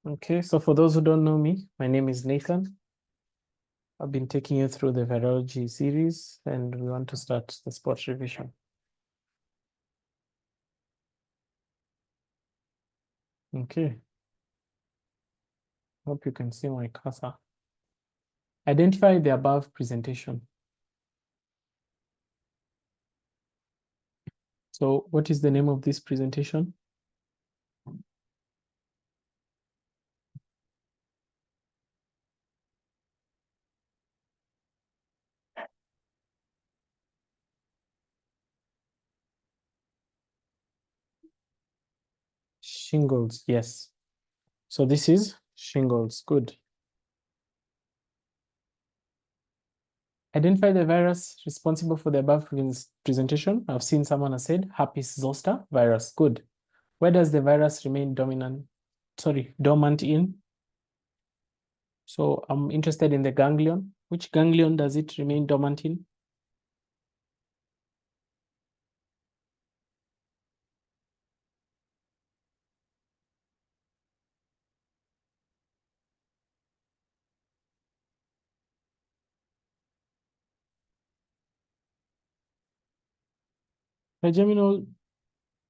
Okay, so for those who don't know me, my name is Nathan. I've been taking you through the virology series, and we want to start the spot revision. Okay. Hope you can see my cursor. Identify the above presentation. So what is the name of this presentation? Shingles, yes. So this is shingles, good. Identify the virus responsible for the above presentation. I've seen someone has said herpes zoster virus, good. Where does the virus remain dormant in? So I'm interested in the ganglion. Which ganglion does it remain dormant in? Trigeminal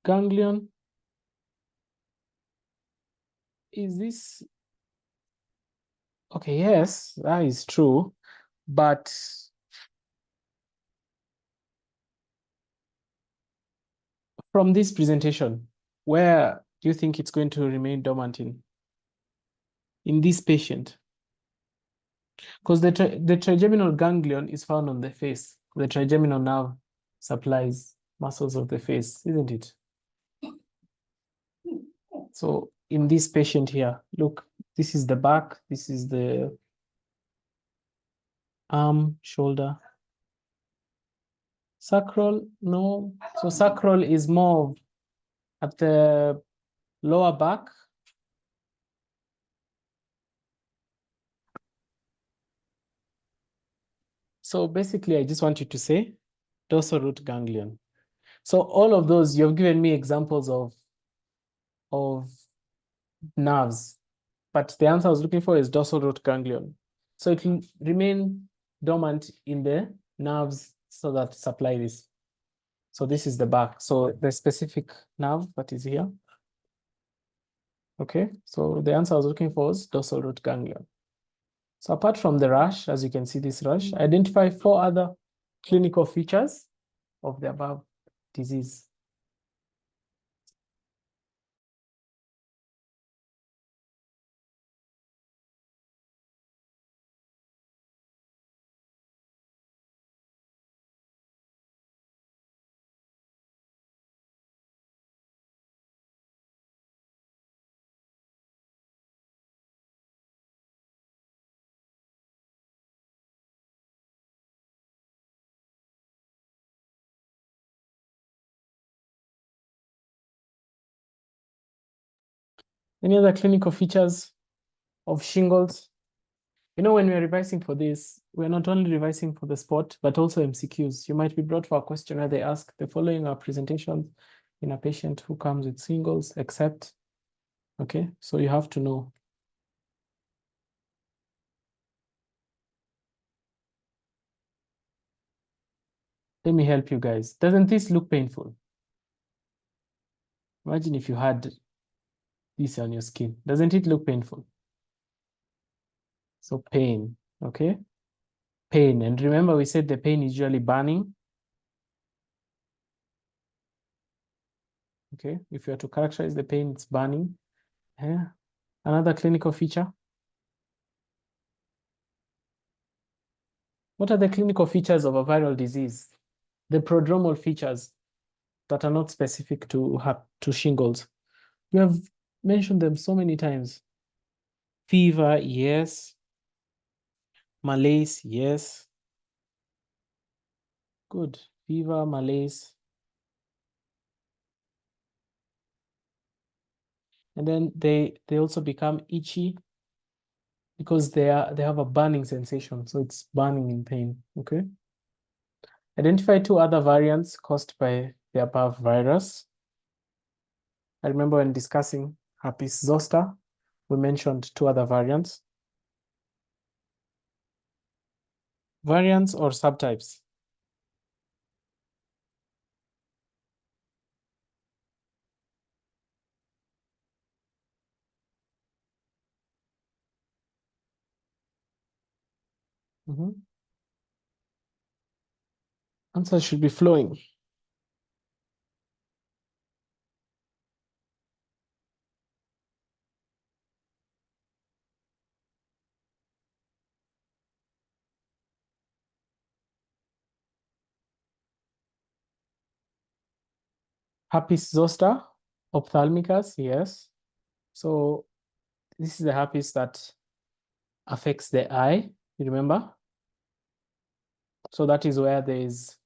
ganglion. Is this? Okay, yes, that is true. But from this presentation, where do you think it's going to remain dormant in? In this patient? Because the trigeminal ganglion is found on the face. The trigeminal nerve supplies muscles of the face, isn't it? So in this patient here, look, this is the back, this is the arm, shoulder. Sacral, no. So sacral is more at the lower back. So basically, I just want you to say dorsal root ganglion. So all of those, you've given me examples of nerves, but the answer I was looking for is dorsal root ganglion. So it will remain dormant in the nerves so that supply this. So this is the back. So the specific nerve that is here. Okay, so the answer I was looking for is dorsal root ganglion. So apart from the rash, as you can see this rash, identify 4 other clinical features of the above disease. Any other clinical features of shingles? You know, when we're revising for this, we're not only revising for the spot, but also MCQs. You might be brought for a question where they ask the following are presentations in a patient who comes with shingles, except, okay, so you have to know. Let me help you guys. Doesn't this look painful? Imagine if you had this on your skin. Doesn't it look painful? So pain, okay? Pain, and remember we said the pain is usually burning. Okay, if you are to characterize the pain, it's burning. Yeah. Another clinical feature. What are the clinical features of a viral disease? The prodromal features that are not specific to shingles. We have mentioned them so many times. Fever, yes. Malaise, yes. Good. Fever, malaise. And then they also become itchy because they have a burning sensation. So it's burning in pain. Okay. Identify 2 other variants caused by the above virus. I remember when discussing herpes zoster, we mentioned two other variants. Variants or subtypes? Answers should be flowing. Herpes zoster, ophthalmicus, yes. So this is the herpes that affects the eye, you remember? So that is where there is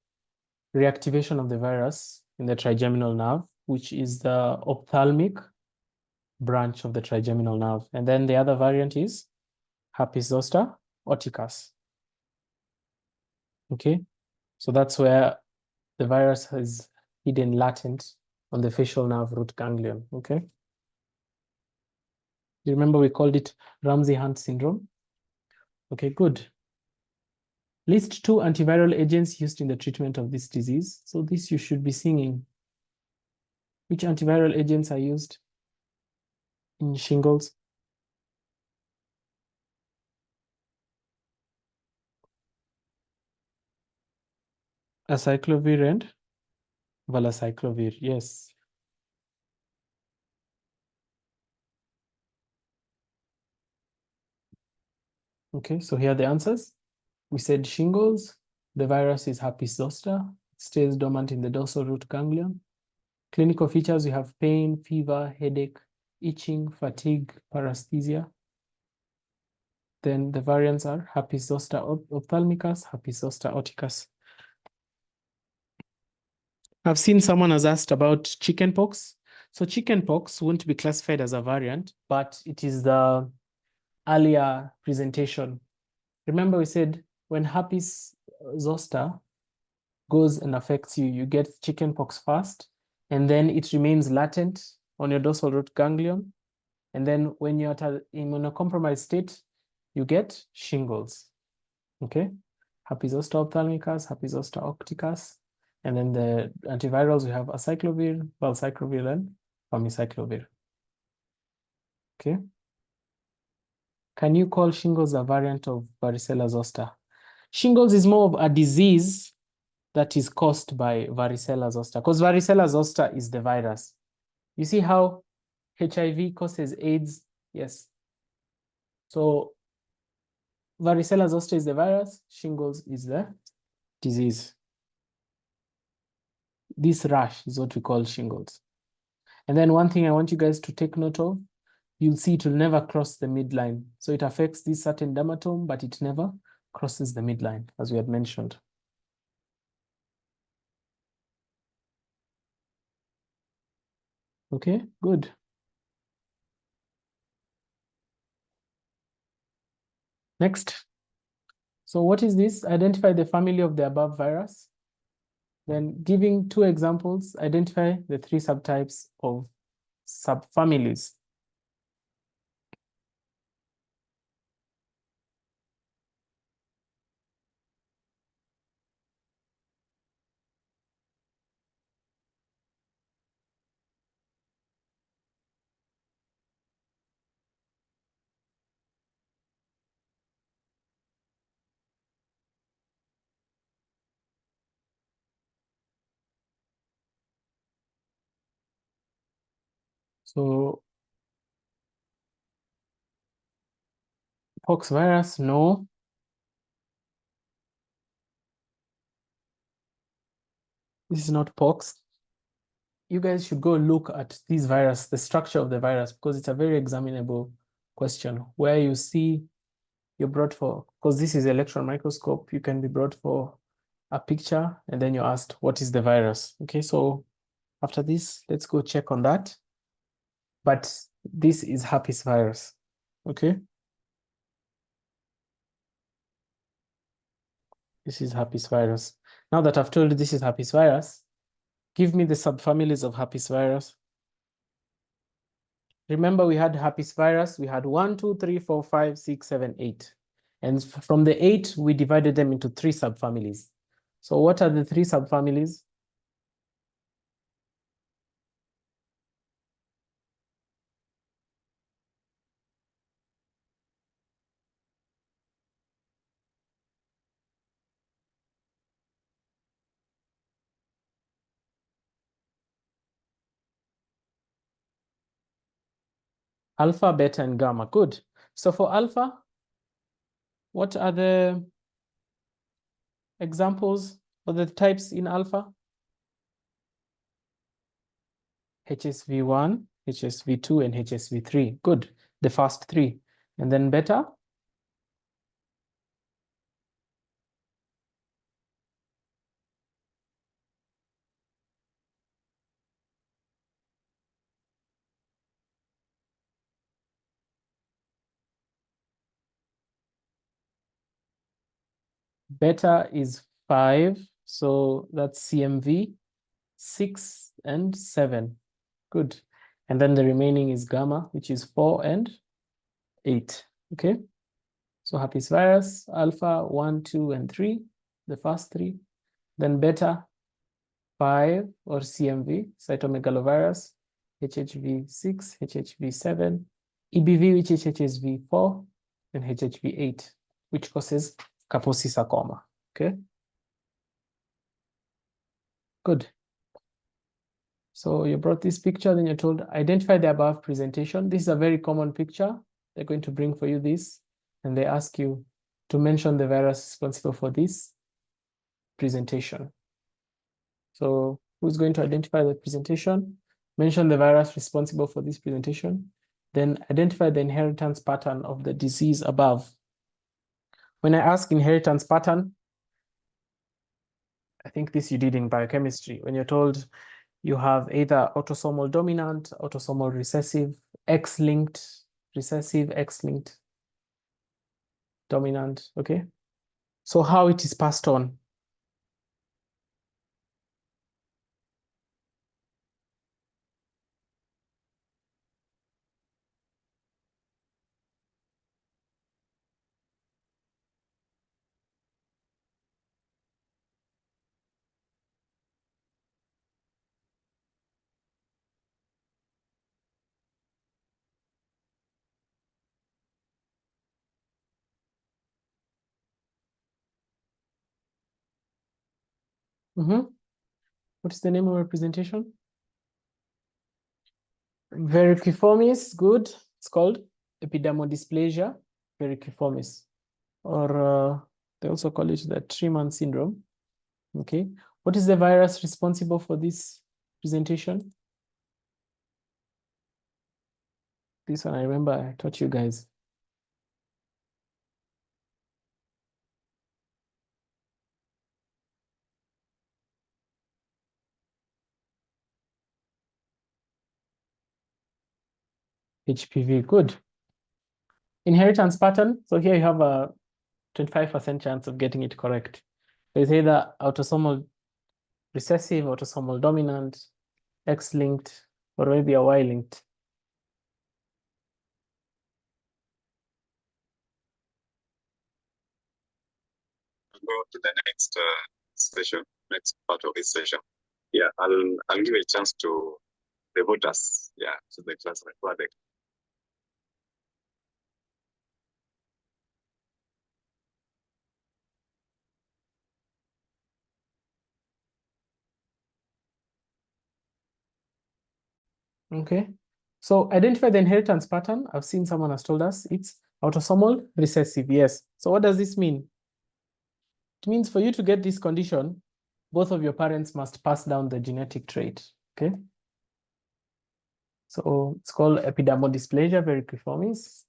reactivation of the virus in the trigeminal nerve, which is the ophthalmic branch of the trigeminal nerve. And then the other variant is herpes zoster oticus. Okay, so that's where the virus is hidden latent on the facial nerve root ganglion. Okay, you remember we called it Ramsay-Hunt syndrome? Okay, good. List 2 antiviral agents used in the treatment of this disease. So this you should be singing. Which antiviral agents are used in shingles? Acyclovir and valacyclovir, yes. Okay, so here are the answers. We said shingles, the virus is herpes zoster, stays dormant in the dorsal root ganglion. Clinical features, we have pain, fever, headache, itching, fatigue, paresthesia. Then the variants are herpes zoster ophthalmicus, herpes zoster oticus. I've seen someone has asked about chickenpox. So chickenpox won't be classified as a variant, but it is the earlier presentation. Remember we said when herpes zoster goes and affects you, you get chickenpox first, and then it remains latent on your dorsal root ganglion. And then when you're at an immunocompromised state, you get shingles. Okay? Herpes zoster ophthalmicus, herpes zoster oticus. And then the antivirals, we have acyclovir, valacyclovir, and famciclovir. Okay? Can you call shingles a variant of varicella zoster? Shingles is more of a disease that is caused by varicella zoster, because varicella zoster is the virus. You see how HIV causes AIDS? Yes. So varicella zoster is the virus, shingles is the disease. This rash is what we call shingles. And then one thing I want you guys to take note of, you'll see it will never cross the midline. So it affects this certain dermatome, but it never crosses the midline, as we had mentioned. Okay, good. Next. So what is this? Identify the family of the above virus. Then giving 2 examples, identify the 3 subtypes of subfamilies. So pox virus, no. This is not pox. You guys should go look at this virus, the structure of the virus, because it's a very examinable question where you see you're brought for, because this is electron microscope, you can be brought for a picture and then you're asked, what is the virus? Okay, so after this, let's go check on that. But this is herpes virus, okay? This is herpes virus. Now that I've told you this is herpes virus, give me the subfamilies of herpes virus. remember we had herpes virus. We had 1, 2, 3, 4, 5, 6, 7, 8. And from the 8, we divided them into 3 subfamilies. So what are the 3 subfamilies? Alpha, beta, and gamma. Good. So for alpha, what are the examples of the types in alpha? HSV1, HSV2, and HSV3. Good. The first 3. And then beta? Beta is 5. So that's CMV, 6 and 7. Good. And then the remaining is gamma, which is 4 and 8. Okay. So herpes virus, alpha, 1, 2, and 3, the first 3. Then beta, 5, or CMV, cytomegalovirus, HHV6, HHV7, EBV, which is HHV4, and HHV8, which causes Kaposi sarcoma. Okay. Good. So you brought this picture, then you're told, identify the above presentation. This is a very common picture. They're going to bring for you this, and they ask you to mention the virus responsible for this presentation. So who's going to identify the presentation? Mention the virus responsible for this presentation. Then identify the inheritance pattern of the disease above. When I ask inheritance pattern, I think this you did in biochemistry. When you're told you have either autosomal dominant, autosomal recessive, X-linked, recessive, X-linked, dominant, okay? So how it is passed on. What is the name of representation? Verruciformis, good. It's called epidermodysplasia verruciformis, or they also call it the Treman syndrome. Okay. What is the virus responsible for this presentation? This one, I remember I taught you guys. HPV, good. Inheritance pattern. So here you have a 25% chance of getting it correct. It's either autosomal recessive, autosomal dominant, X-linked, or maybe a Y-linked. Go to the next session, next part of this session. Yeah, I'll give a chance to the voters, yeah, to the class recording. Okay. So identify the inheritance pattern. I've seen someone has told us it's autosomal recessive. Yes. So what does this mean? It means for you to get this condition, both of your parents must pass down the genetic trait. Okay. So it's called epidermodysplasia verruciformis,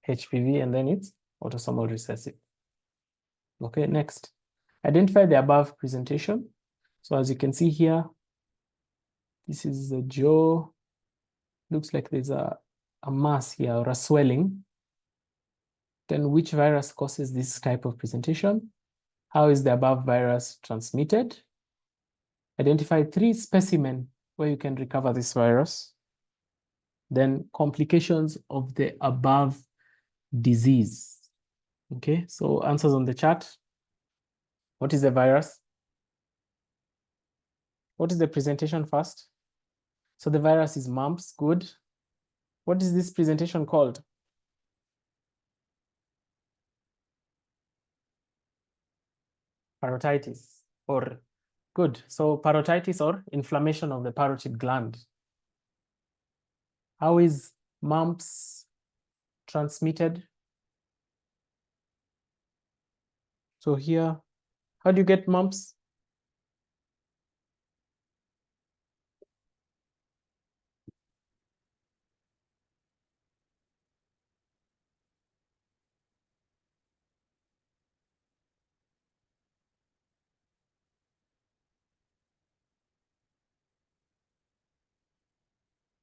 HPV, and then it's autosomal recessive. Okay, next. Identify the above presentation. So as you can see here, this is the jaw. Looks like there's a mass here or a swelling. Then which virus causes this type of presentation? How is the above virus transmitted? Identify 3 specimens where you can recover this virus. then complications of the above disease. Okay, so answers on the chart. What is the virus? What is the presentation first? So the virus is mumps, good. What is this presentation called? Parotitis, or good. So parotitis or inflammation of the parotid gland. How is mumps transmitted? So here, how do you get mumps?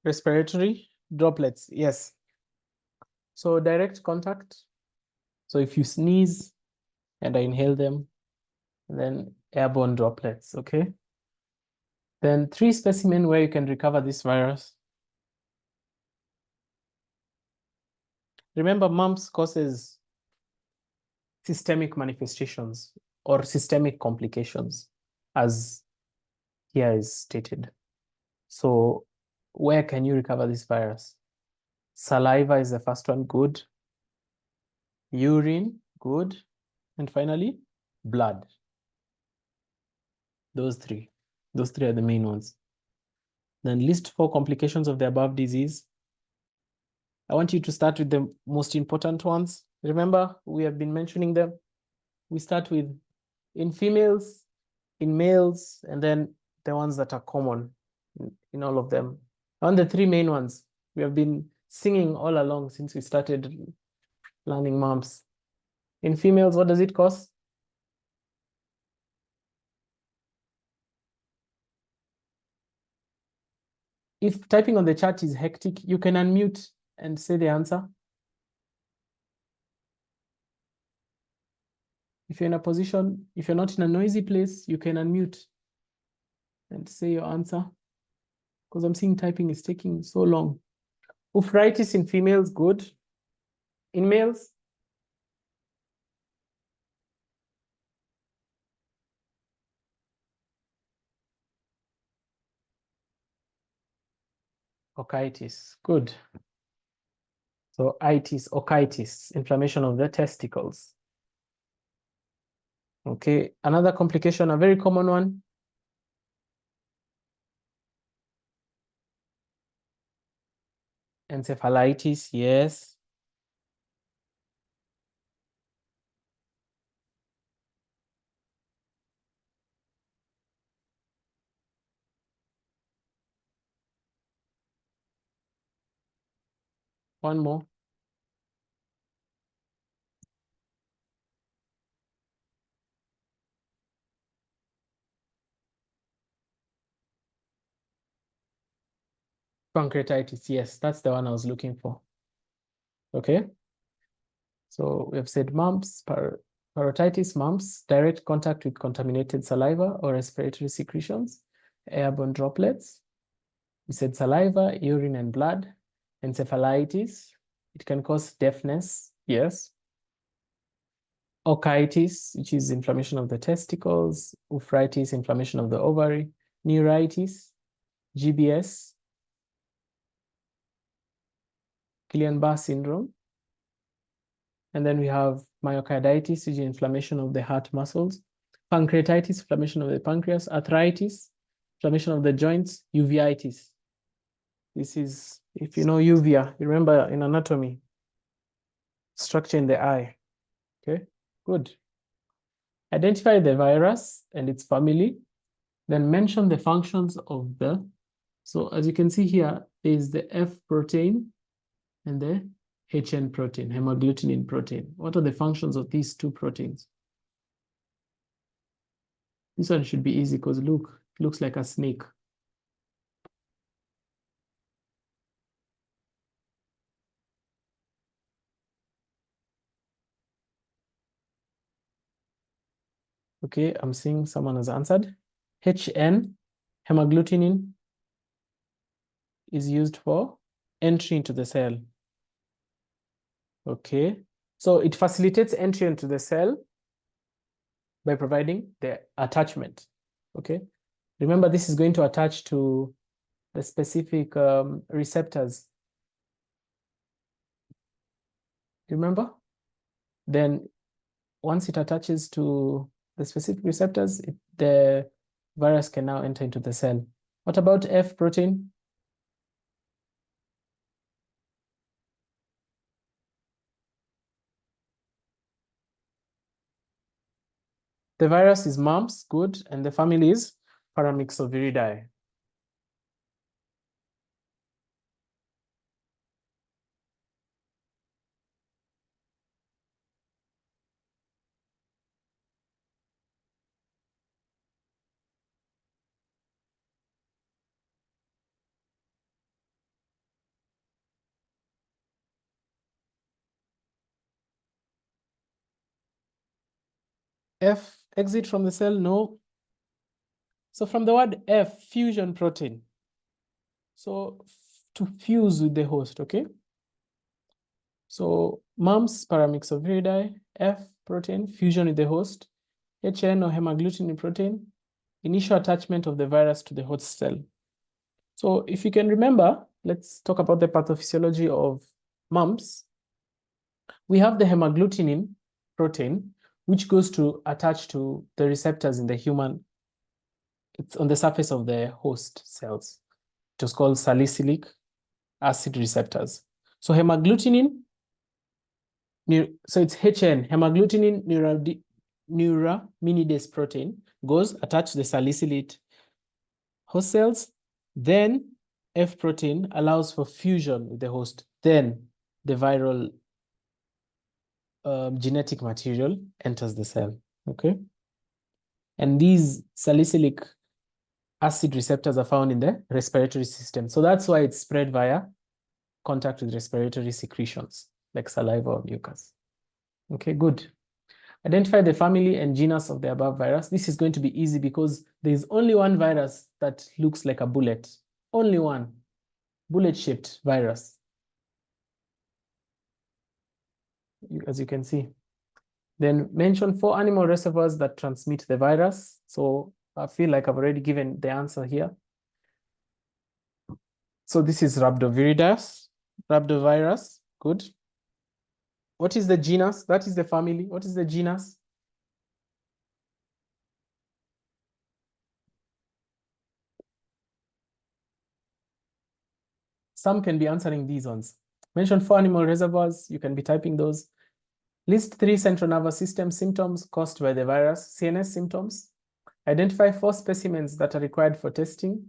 Respiratory droplets, yes. So direct contact. So if you sneeze and I inhale them, then airborne droplets, okay? Then 3 specimens where you can recover this virus. Remember, mumps causes systemic manifestations or systemic complications, as here is stated. So where can you recover this virus? Saliva is the first one, good. Urine, good. And finally, blood. Those three are the main ones. Then list 4 complications of the above disease. I want you to start with the most important ones. Remember, we have been mentioning them. We start with in females, in males, and then the ones that are common in all of them. On the 3 main ones, we have been singing all along since we started learning mumps. In females, what does it cause? If typing on the chat is hectic, you can unmute and say the answer. If you're in a position, if you're not in a noisy place, you can unmute and say your answer. Because I'm seeing typing is taking so long. Uveitis in females, good. In males? Orchitis, good. So itis, orchitis, inflammation of the testicles. Okay, another complication, a very common one. Encephalitis, yes. One more. Pancreatitis, yes, that's the one I was looking for. Okay. So we have said mumps, parotitis, mumps, direct contact with contaminated saliva or respiratory secretions, airborne droplets. We said saliva, urine, and blood. Encephalitis, it can cause deafness, yes. Orchitis, which is inflammation of the testicles. Uveitis, inflammation of the ovary. Neuritis, GBS, Guillain-Barré syndrome. And then we have myocarditis, which is inflammation of the heart muscles. Pancreatitis, inflammation of the pancreas. Arthritis, inflammation of the joints. Uveitis. This is, if you know uvea, you remember in anatomy, structure in the eye. Okay, good. Identify the virus and its family. Then mention the functions of the, so as you can see here, there is the F protein and the HN protein, hemagglutinin protein. What are the functions of these 2 proteins? This one should be easy because look, it looks like a snake. Okay, I'm seeing someone has answered. HN, hemagglutinin, is used for entry into the cell. Okay, so it facilitates entry into the cell by providing the attachment. Okay, remember this is going to attach to the specific receptors. Remember? Then once it attaches to the specific receptors, the virus can now enter into the cell. What about F protein? The virus is mumps, good, and the family is Paramyxoviridae. F, exit from the cell, no. So from the word F, fusion protein. So to fuse with the host, okay? So mumps, Paramyxoviridae, F protein, fusion with the host, HN or hemagglutinin protein, initial attachment of the virus to the host cell. So if you can remember, let's talk about the pathophysiology of mumps. We have the hemagglutinin protein, which goes to attach to the receptors in the human. It's on the surface of the host cells. It was called salicylic acid receptors. So hemagglutinin, so it's HN, hemagglutinin neuraminidase protein, goes attached to the salicylic host cells. Then F protein allows for fusion with the host. Then the viral genetic material enters the cell, okay? And these salicylic acid receptors are found in the respiratory system. So that's why it's spread via contact with respiratory secretions, like saliva or mucus. Okay, good. Identify the family and genus of the above virus. This is going to be easy because there's only one virus that looks like a bullet. Only one bullet-shaped virus, as you can see. Then mention 4 animal reservoirs that transmit the virus. So I feel like I've already given the answer here. So this is rhabdovirus, good. What is the genus? That is the family. What is the genus? Some can be answering these ones. Mention 4 animal reservoirs. You can be typing those. List 3 central nervous system symptoms caused by the virus, CNS symptoms. Identify 4 specimens that are required for testing.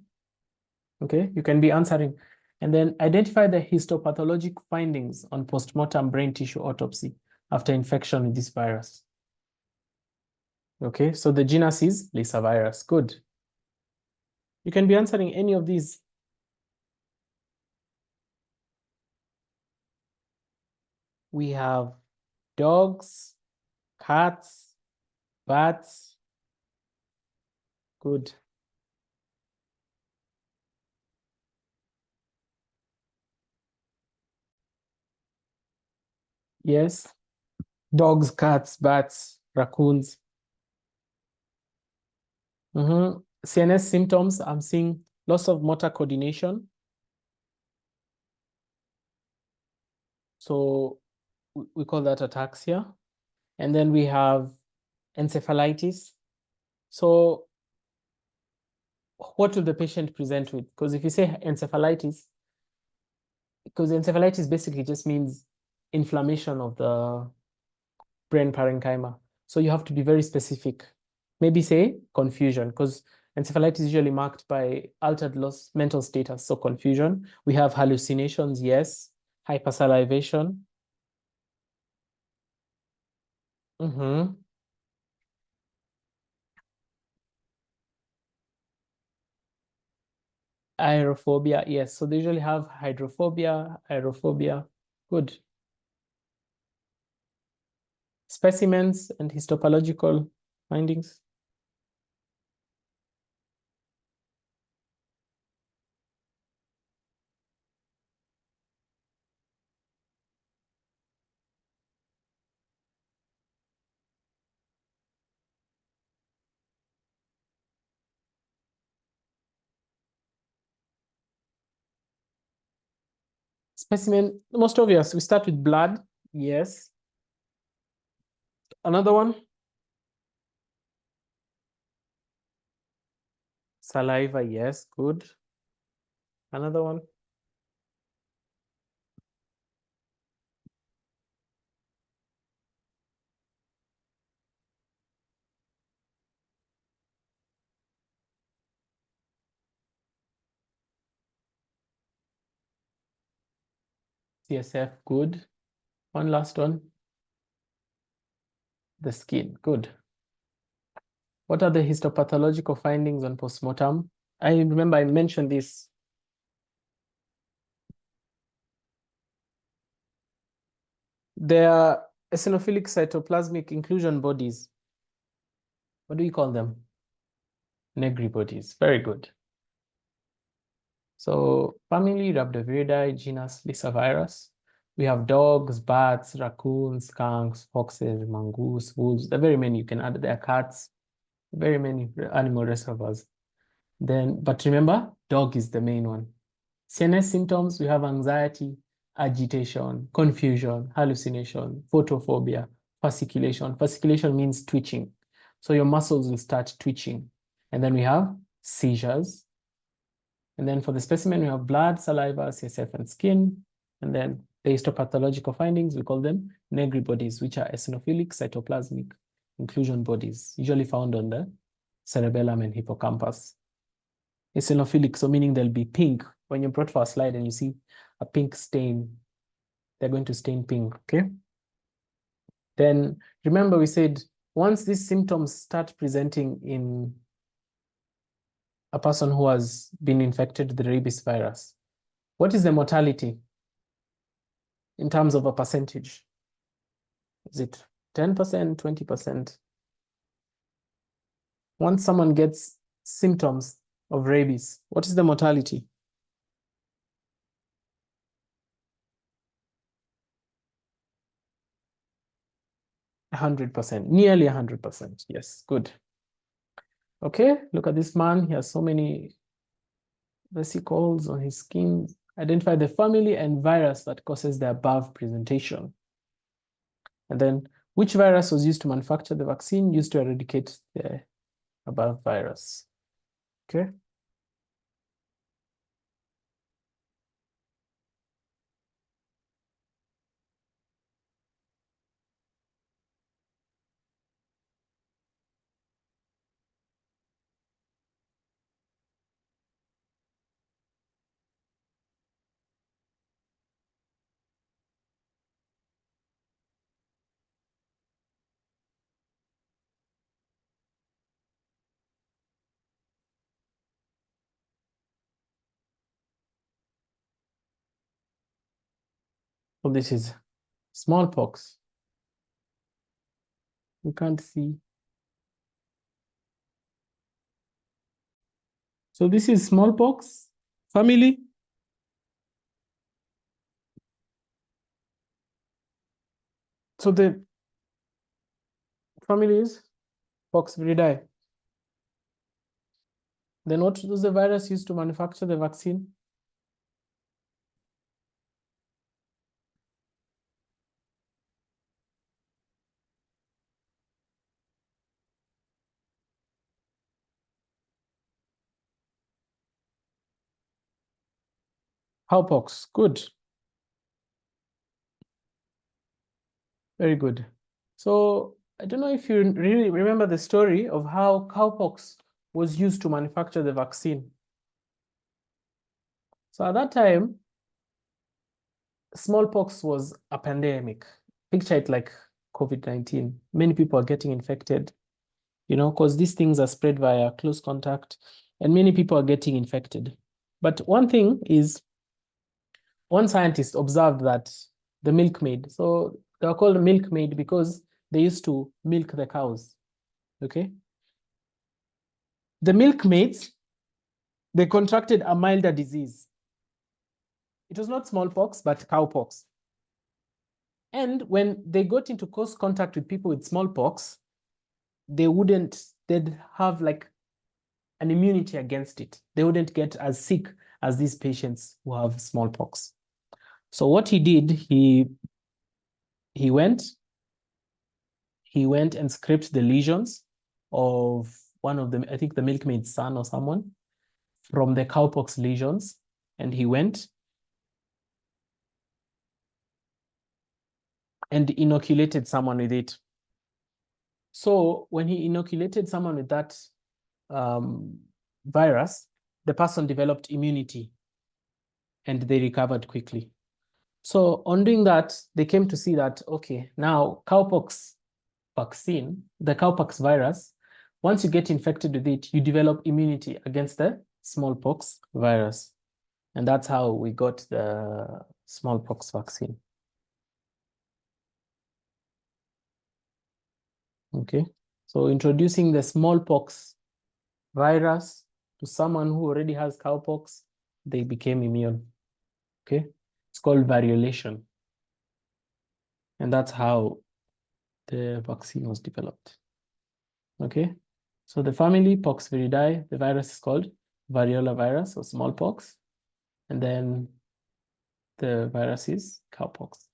Okay, you can be answering. And then identify the histopathologic findings on postmortem brain tissue autopsy after infection with this virus. Okay, so the genus is Lissa virus. Good. You can be answering any of these. We have dogs, cats, bats. Good. Yes. Dogs, cats, bats, raccoons. CNS symptoms, I'm seeing loss of motor coordination. So we call that ataxia. And then we have encephalitis. So what will the patient present with? Because if you say encephalitis, because encephalitis basically just means inflammation of the brain parenchyma. So you have to be very specific. Maybe say confusion, because encephalitis is usually marked by altered loss mental status. So confusion. We have hallucinations, yes. Hypersalivation. Aerophobia, yes. So they usually have hydrophobia, aerophobia. Good. Specimens and histopathological findings. Specimen, most obvious. We start with blood. Yes. Another one. Saliva. Yes. Good. Another one. CSF. Good. One last one. The skin. Good. What are the histopathological findings on postmortem? I remember I mentioned this. They are eosinophilic cytoplasmic inclusion bodies. What do we call them? Negri bodies. Very good. So family Rhabdoviridae, genus Lyssavirus. We have dogs, bats, raccoons, skunks, foxes, mongoose, wolves. There are very many. You can add their cats. Very many animal reservoirs. Then, but remember, dog is the main one. CNS symptoms, we have anxiety, agitation, confusion, hallucination, photophobia, fasciculation. Fasciculation means twitching. So your muscles will start twitching. And then we have seizures. And then for the specimen, we have blood, saliva, CSF, and skin. And then the histopathological findings, we call them Negri bodies, which are eosinophilic cytoplasmic inclusion bodies, usually found on the cerebellum and hippocampus. Eosinophilic, so meaning they'll be pink. When you're brought for a slide and you see a pink stain, they're going to stain pink, okay? Then remember we said once these symptoms start presenting in a person who has been infected with the rabies virus, what is the mortality in terms of a percentage? Is it 10%, 20%? Once someone gets symptoms of rabies, what is the mortality? 100%, nearly 100%. Yes, good. Okay, look at this man. He has so many vesicles on his skin. Identify the family and virus that causes the above presentation. And then which virus was used to manufacture the vaccine used to eradicate the above virus? Okay. So this is smallpox. You can't see. So this is smallpox family. So the family is poxviridae. Then what was the virus used to manufacture the vaccine? Cowpox. Good. Very good. So I don't know if you really remember the story of how cowpox was used to manufacture the vaccine. So at that time, smallpox was a pandemic. Picture it like COVID-19. Many people are getting infected, you know, because these things are spread via close contact, and many people are getting infected. But one thing is, one scientist observed that the milkmaid, so they were called milkmaid because they used to milk the cows, okay? The milkmaids, they contracted a milder disease. It was not smallpox, but cowpox. And when they got into close contact with people with smallpox, they'd have like an immunity against it. They wouldn't get as sick as these patients who have smallpox. So what he did, he went and scraped the lesions of one of them, I think the milkmaid's son or someone, from the cowpox lesions, and he went and inoculated someone with it. So when he inoculated someone with that virus, the person developed immunity and they recovered quickly. So on doing that, they came to see that, okay, now cowpox vaccine, the cowpox virus, once you get infected with it, you develop immunity against the smallpox virus. And that's how we got the smallpox vaccine. Okay, so introducing the smallpox virus to someone who already has cowpox, they became immune. Okay, it's called variolation. And that's how the vaccine was developed. Okay, so the family Poxviridae, the virus is called variola virus or smallpox. And then the virus is cowpox.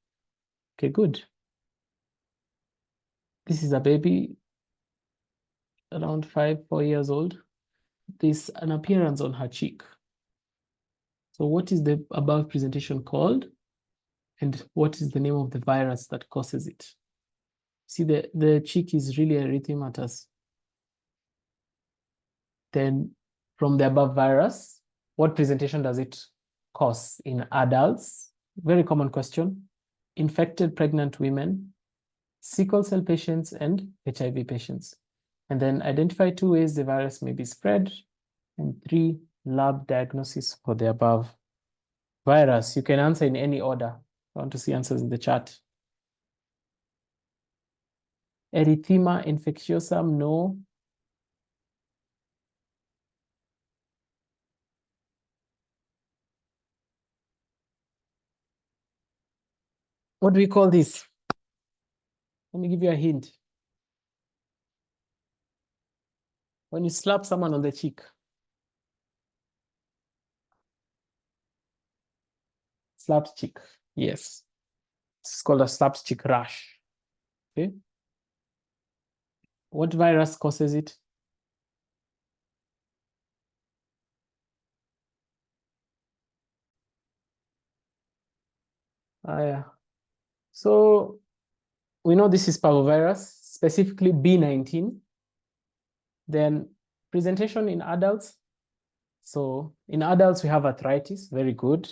Okay, good. This is a baby around 4 years old. There's an appearance on her cheek. So what is the above presentation called? And what is the name of the virus that causes it? See, the cheek is really erythematous. Then from the above virus, what presentation does it cause in adults? Very common question. Infected pregnant women, sickle cell patients, and HIV patients. And then identify 2 ways the virus may be spread, and 3 lab diagnosis for the above virus. You can answer in any order. I want to see answers in the chat. Erythema infectiosum, no. What do we call this? Let me give you a hint. When you slap someone on the cheek. Slapped cheek, yes. It's called a slapped cheek rash. Okay. What virus causes it? Yeah. So we know this is parvovirus, specifically B19. Then presentation in adults. So in adults, we have arthritis, very good.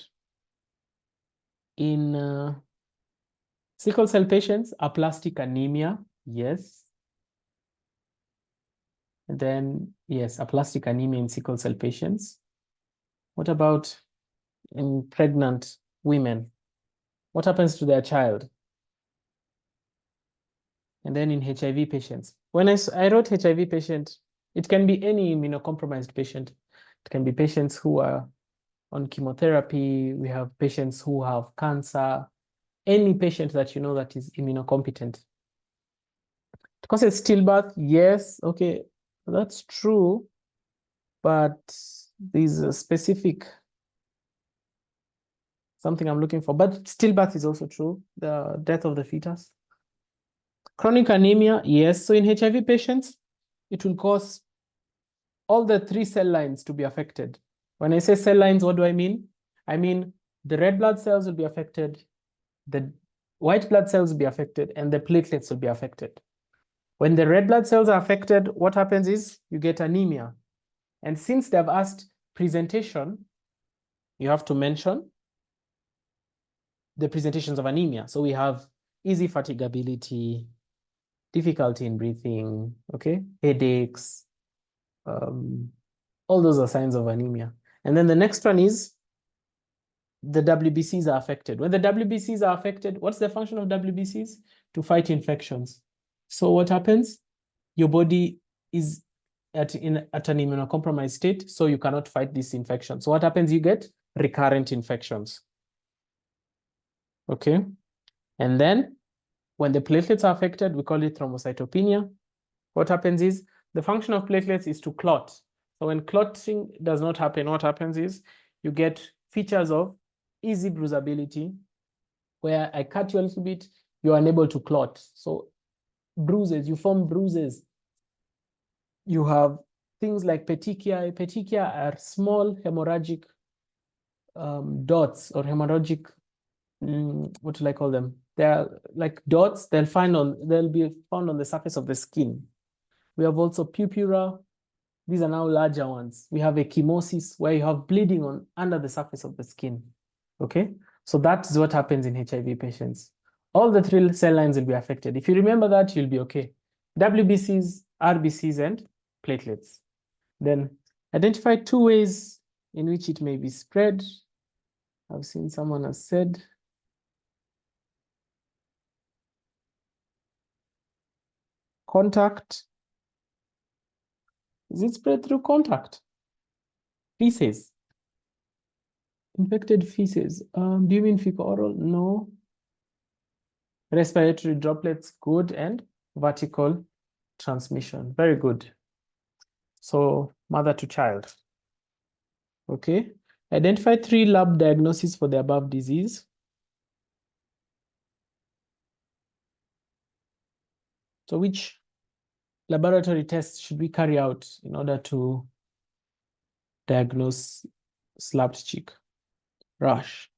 In sickle cell patients, aplastic anemia, yes. And then, yes, aplastic anemia in sickle cell patients. What about in pregnant women? What happens to their child? And then in HIV patients. When I wrote HIV patient, it can be any immunocompromised patient. It can be patients who are on chemotherapy. We have patients who have cancer. Any patient that you know that is immunocompetent. It causes stillbirth, yes, okay, that's true. But there's a specific something I'm looking for. But stillbirth is also true, the death of the fetus. Chronic anemia, yes. So in HIV patients, it will cause all the 3 cell lines to be affected. When I say cell lines, what do I mean? I mean the red blood cells will be affected, the white blood cells will be affected, and the platelets will be affected. When the red blood cells are affected, what happens is you get anemia. And since they've asked presentation, you have to mention the presentations of anemia. So we have easy fatigability, difficulty in breathing, okay, headaches, all those are signs of anemia. And then the next one is the WBCs are affected. When the WBCs are affected, what's the function of WBCs? To fight infections. So what happens? Your body is at an immunocompromised state, so you cannot fight this infection. So what happens? You get recurrent infections. Okay. And then when the platelets are affected, we call it thrombocytopenia. What happens is the function of platelets is to clot. So when clotting does not happen, what happens is you get features of easy bruisability, where I cut you a little bit, you're unable to clot. So bruises, you form bruises. You have things like petechiae. Petechiae are small hemorrhagic dots or hemorrhagic, what do I call them? They're like dots. They'll be found on the surface of the skin. We have also purpura. These are now larger ones. We have ecchymosis, where you have bleeding under the surface of the skin. Okay, so that's what happens in HIV patients. All the three cell lines will be affected. If you remember that, you'll be okay. WBCs, RBCs, and platelets. Then identify 2 ways in which it may be spread. I've seen someone has said contact. Is it spread through contact? Feces. Infected feces. Do you mean fecal oral? No. Respiratory droplets, good, and vertical transmission. Very good. So mother to child. Okay. Identify 3 lab diagnoses for the above disease. So which laboratory tests should we carry out in order to diagnose slapped cheek rash?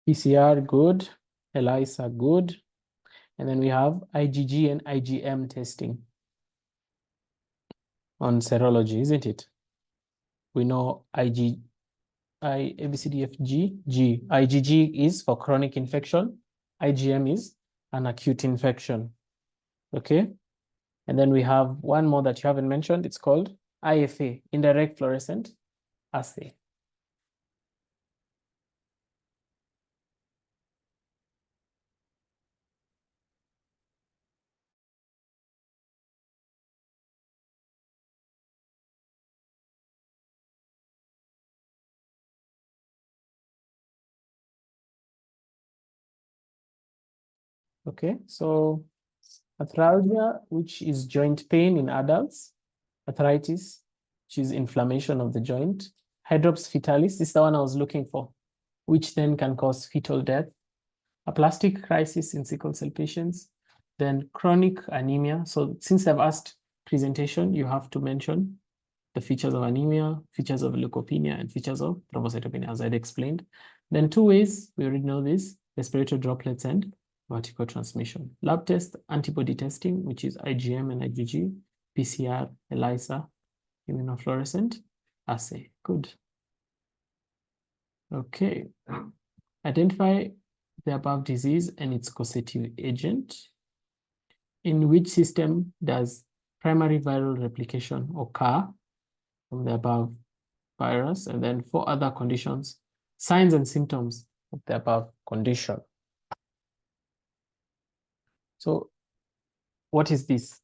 PCR, good. ELISA, good. And then we have IgG and IgM testing on serology, isn't it? We know IgG, G. IgG is for chronic infection. IgM is an acute infection. Okay. And then we have one more that you haven't mentioned. It's called IFA, indirect fluorescent assay. Okay, so arthralgia, which is joint pain in adults, arthritis, which is inflammation of the joint, hydrops fetalis, this is the one I was looking for, which then can cause fetal death, aplastic crisis in sickle cell patients, then chronic anemia. So since I've asked presentation, you have to mention the features of anemia, features of leukopenia, and features of thrombocytopenia, as I'd explained. Then 2 ways, we already know this, respiratory droplets and vertical transmission. Lab test, antibody testing, which is IgM and IgG, PCR, ELISA, immunofluorescent assay. Good. Okay. Identify the above disease and its causative agent. In which system does primary viral replication occur from the above virus? And then 4 other conditions, signs and symptoms of the above condition. So what is this?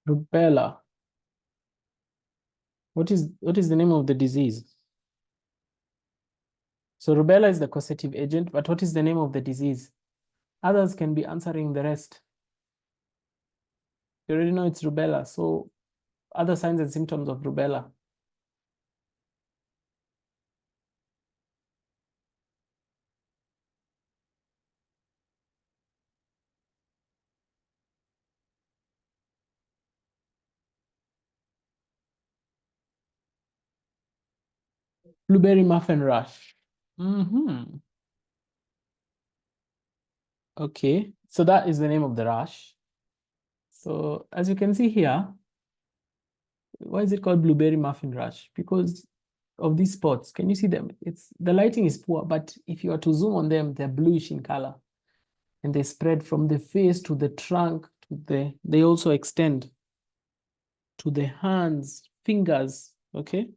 Rubella. What is the name of the disease? So rubella is the causative agent, but what is the name of the disease? Others can be answering the rest. You already know it's rubella. So other signs and symptoms of rubella. Blueberry muffin rash. Okay, so that is the name of the rash. So as you can see here, why is it called blueberry muffin rash? Because of these spots. Can you see them? The lighting is poor, but if you are to zoom on them, they're bluish in color. And they spread from the face to the trunk, they also extend to the hands, fingers, okay?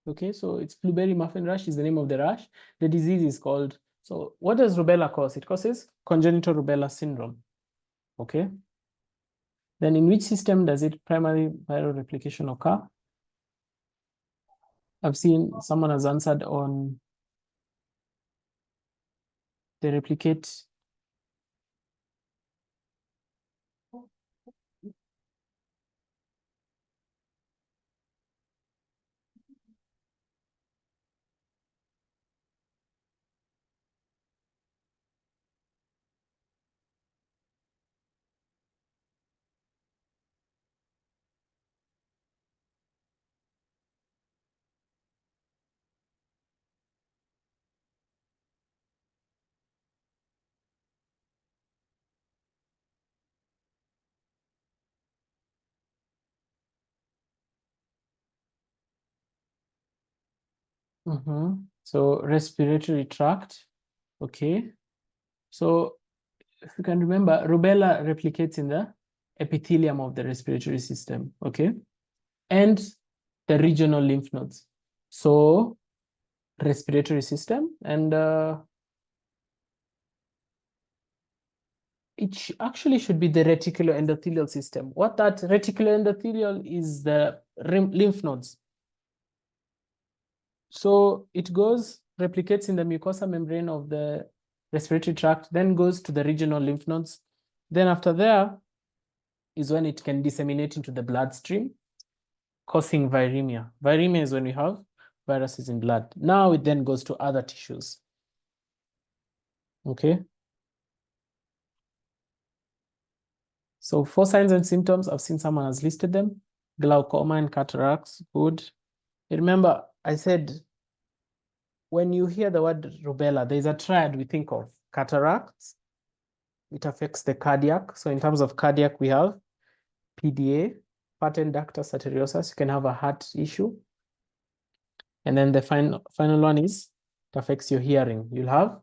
Okay, so it's blueberry muffin rash is the name of the rash. The disease is called, so what does rubella cause? It causes congenital rubella syndrome, okay? Then in which system does it primary viral replication occur? I've seen someone has answered on the replicate. So respiratory tract, okay. So if you can remember, rubella replicates in the epithelium of the respiratory system, okay, and the regional lymph nodes. So respiratory system, and it actually should be the reticuloendothelial system. What that reticuloendothelial is the lymph nodes. So it goes, replicates in the mucosa membrane of the respiratory tract, then goes to the regional lymph nodes. Then after there is when it can disseminate into the bloodstream, causing viremia. Viremia is when we have viruses in blood. Now it then goes to other tissues. Okay. So 4 signs and symptoms, I've seen someone has listed them. Glaucoma and cataracts, good. Remember, I said, when you hear the word rubella, there's a triad we think of. Cataracts, it affects the cardiac. So in terms of cardiac, we have PDA, patent ductus arteriosus. You can have a heart issue. And then the final one is, it affects your hearing. You'll have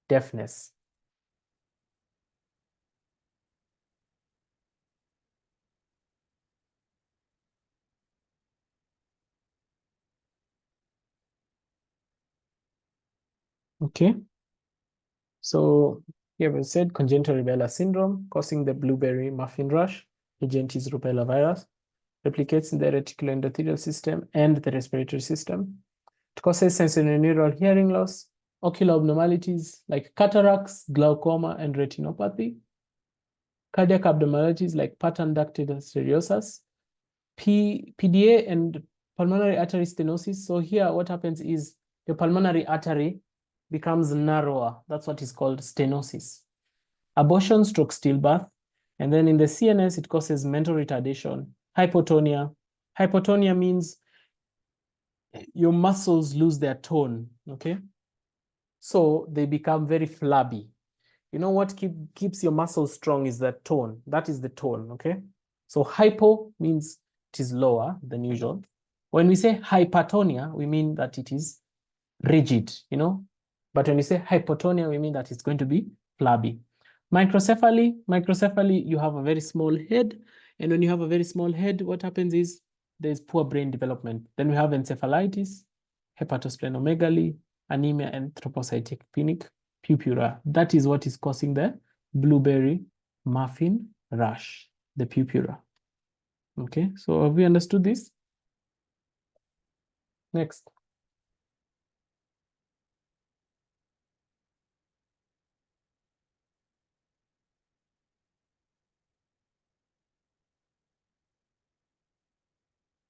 deafness. Okay. So here we said congenital rubella syndrome causing the blueberry muffin rash. Agent is rubella virus. Replicates in the reticuloendothelial system and the respiratory system. It causes sensorineural hearing loss, ocular abnormalities like cataracts, glaucoma, and retinopathy. Cardiac abnormalities like pattern ductal arteriosus, PDA, and pulmonary artery stenosis. So here what happens is your pulmonary artery becomes narrower. That's what is called stenosis. Abortion, stroke, stillbirth. And then in the CNS, it causes mental retardation, hypotonia. Hypotonia means your muscles lose their tone, okay? So they become very flabby. You know what keeps your muscles strong is the tone. That is the tone, okay? So hypo means it is lower than usual. When we say hypertonia, we mean that it is rigid, you know? But when we say hypotonia, we mean that it's going to be flabby. Microcephaly, you have a very small head. And when you have a very small head, what happens is there's poor brain development. Then we have encephalitis, hepatosplenomegaly, anemia, and thrombocytopenic purpura. That is what is causing the blueberry muffin rash, the purpura. Okay, so have we understood this? Next.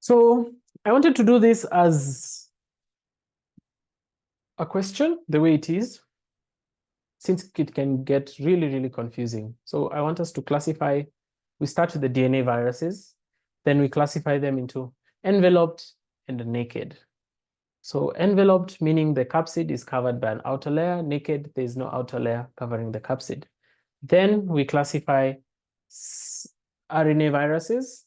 So I wanted to do this as a question, the way it is. since it can get really, really confusing. So I want us to classify, we start with the DNA viruses, then we classify them into enveloped and naked. So enveloped, meaning the capsid is covered by an outer layer. Naked, there is no outer layer covering the capsid. Then we classify RNA viruses.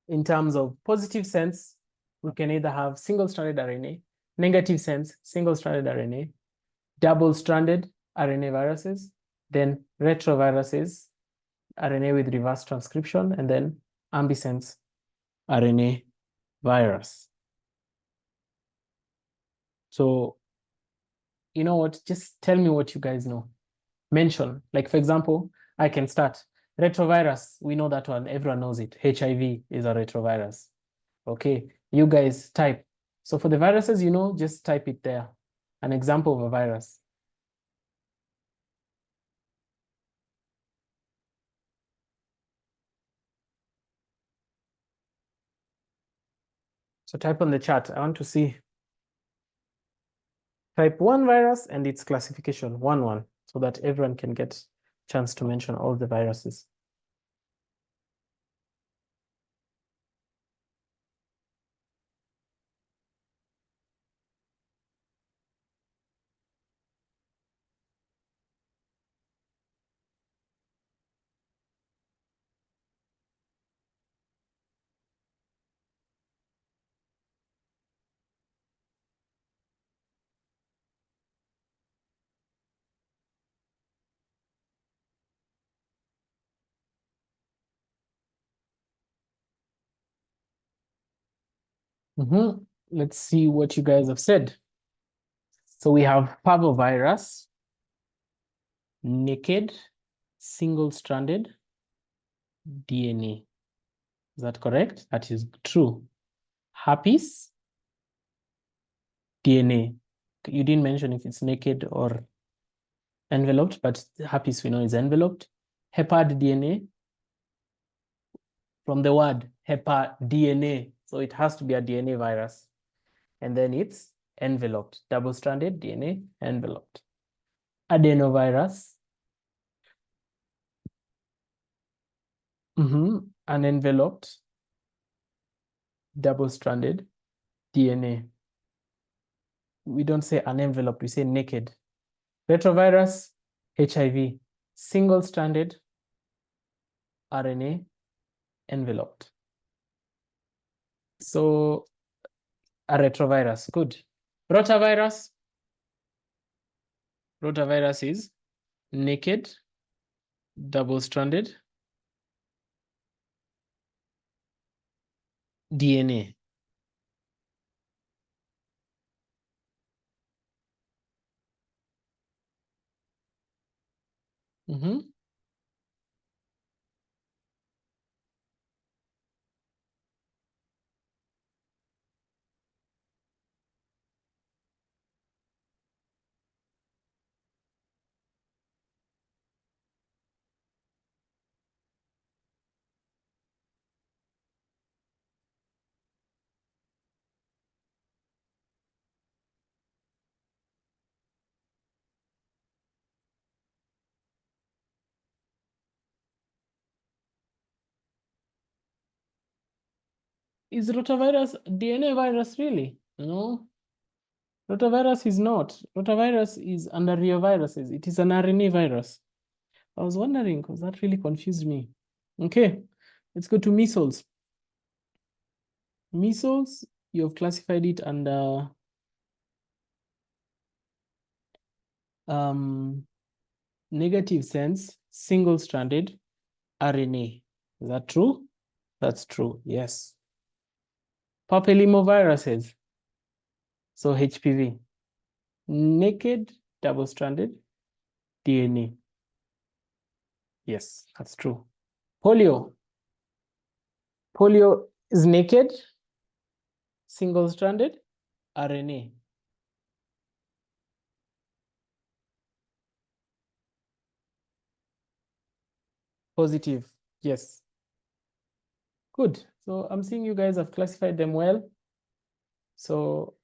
In terms of positive sense, we can either have single-stranded RNA, negative sense, single-stranded RNA, double-stranded RNA viruses, then retroviruses, RNA with reverse transcription, and then ambisense RNA virus. So, you know what? Just tell me what you guys know. Mention, like for example, I can start. Retrovirus, we know that one, everyone knows it. HIV is a retrovirus. Okay, you guys type. So for the viruses, you know, just type it there. An example of a virus. So type on the chat. I want to see. Type one virus and its classification, one, so that everyone can get a chance to mention all the viruses. Let's see what you guys have said. So we have parvovirus, naked, single-stranded DNA. Is that correct? That is true. Herpes, DNA. You didn't mention if it's naked or enveloped, but herpes we know is enveloped. Hepard DNA, from the word hepar DNA. So it has to be a DNA virus. And then it's enveloped, double-stranded DNA enveloped. Adenovirus, an enveloped, double-stranded DNA. We don't say unenveloped, we say naked. Retrovirus, HIV, single-stranded RNA enveloped. So a retrovirus, good. Rotavirus is naked, double-stranded DNA. Is rotavirus DNA virus really? No. Rotavirus is not. Rotavirus is under reoviruses. It is an RNA virus. I was wondering because that really confused me. Okay, let's go to measles. Measles, you have classified it under negative sense, single-stranded RNA. Is that true? That's true, yes. Papillomaviruses, so HPV, naked, double-stranded DNA. Yes, that's true. Polio. Polio is naked, single-stranded RNA. Positive, yes. Good. So I'm seeing you guys have classified them well. So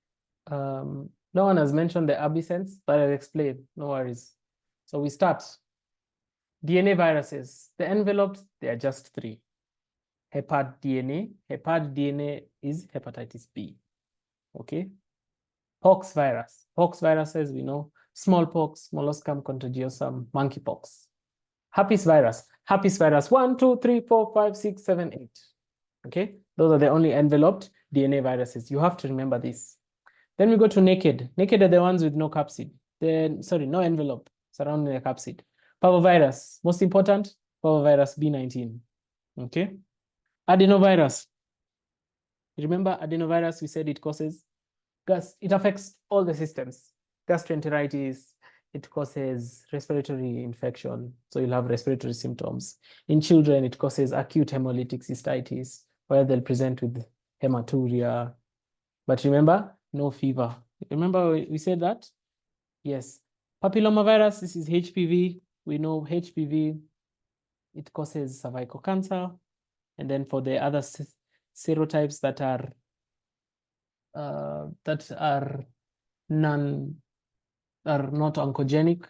no one has mentioned the absence, but I'll explain. No worries. So we start. DNA viruses. The envelopes, they are just 3. Hepad DNA. Hepad DNA is hepatitis B. Okay. Pox virus. Pox viruses, we know. Smallpox, molluscum contagiosum, monkeypox. Herpes virus. Herpes virus 1, 2, 3, 4, 5, 6, 7, 8. Okay. Those are the only enveloped DNA viruses. You have to remember this. Then we go to naked. Naked are the ones with no capsid. No envelope surrounding the capsid. Parvovirus, most important, parvovirus B19. Okay. Adenovirus. Remember adenovirus, we said it causes gas. It affects all the systems. Gastroenteritis, it causes respiratory infection. So you'll have respiratory symptoms. In children, it causes acute hemolytic cystitis, where they'll present with hematuria. But remember, no fever. Remember we said that? Yes. Papillomavirus, this is HPV. We know HPV, it causes cervical cancer. And then for the other serotypes that are not oncogenic,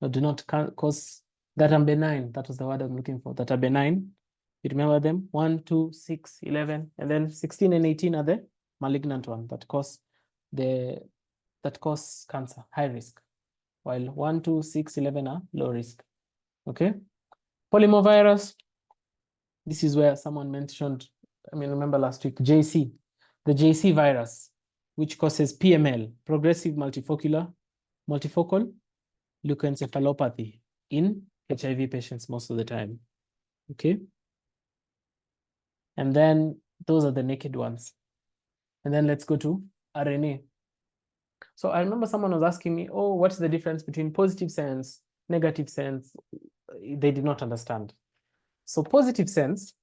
or do not cause, that are benign. That was the word I'm looking for. That are benign. You remember them? 1, 2, 6, 11, and then 16 and 18 are the malignant one that cause cancer, high risk. While 1, 2, 6, 11 are low risk. Okay. Polymovirus. This is where someone mentioned, remember last week, JC, the JC virus, which causes PML, progressive multifocal leukoencephalopathy in HIV patients most of the time. Okay. And then those are the naked ones. And then let's go to RNA. So I remember someone was asking me, oh, what's the difference between positive sense, negative sense? They did not understand. So positive sense,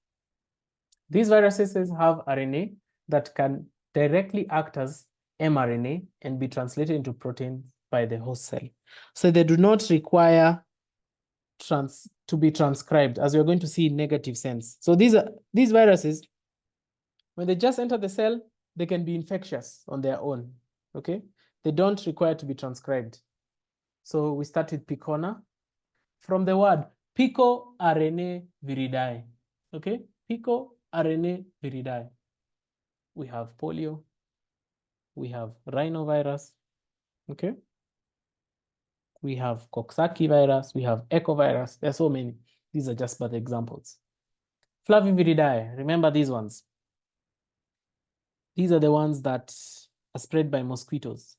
these viruses have RNA that can directly act as mRNA and be translated into proteins by the host cell. So they do not require to be transcribed, as we're going to see in negative sense. So these viruses, when they just enter the cell, they can be infectious on their own. Okay, they don't require to be transcribed. So we start with picona. From the word picoRNA viridae. Okay, picoRNA viridae. We have polio. We have rhinovirus. Okay. We have Coxsackie virus. We have ecovirus. There are so many. These are just but examples. Flaviviridae. Remember these ones. These are the ones that are spread by mosquitoes.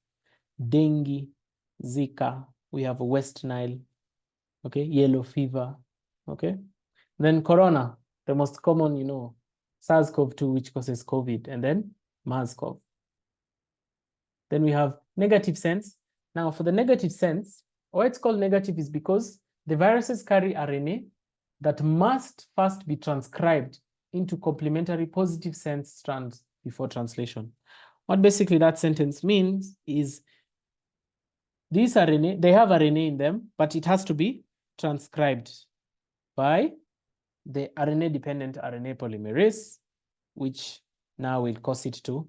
Dengue, Zika. We have West Nile. Okay. Yellow fever. Okay. Then corona, the most common, SARS-CoV-2, which causes COVID, and then MERS-CoV. Then we have negative sense. Now, for the negative sense, why it's called negative is because the viruses carry RNA that must first be transcribed into complementary positive sense strands before translation. What basically that sentence means is these RNA, they have RNA in them, but it has to be transcribed by the RNA-dependent RNA polymerase, which now will cause it to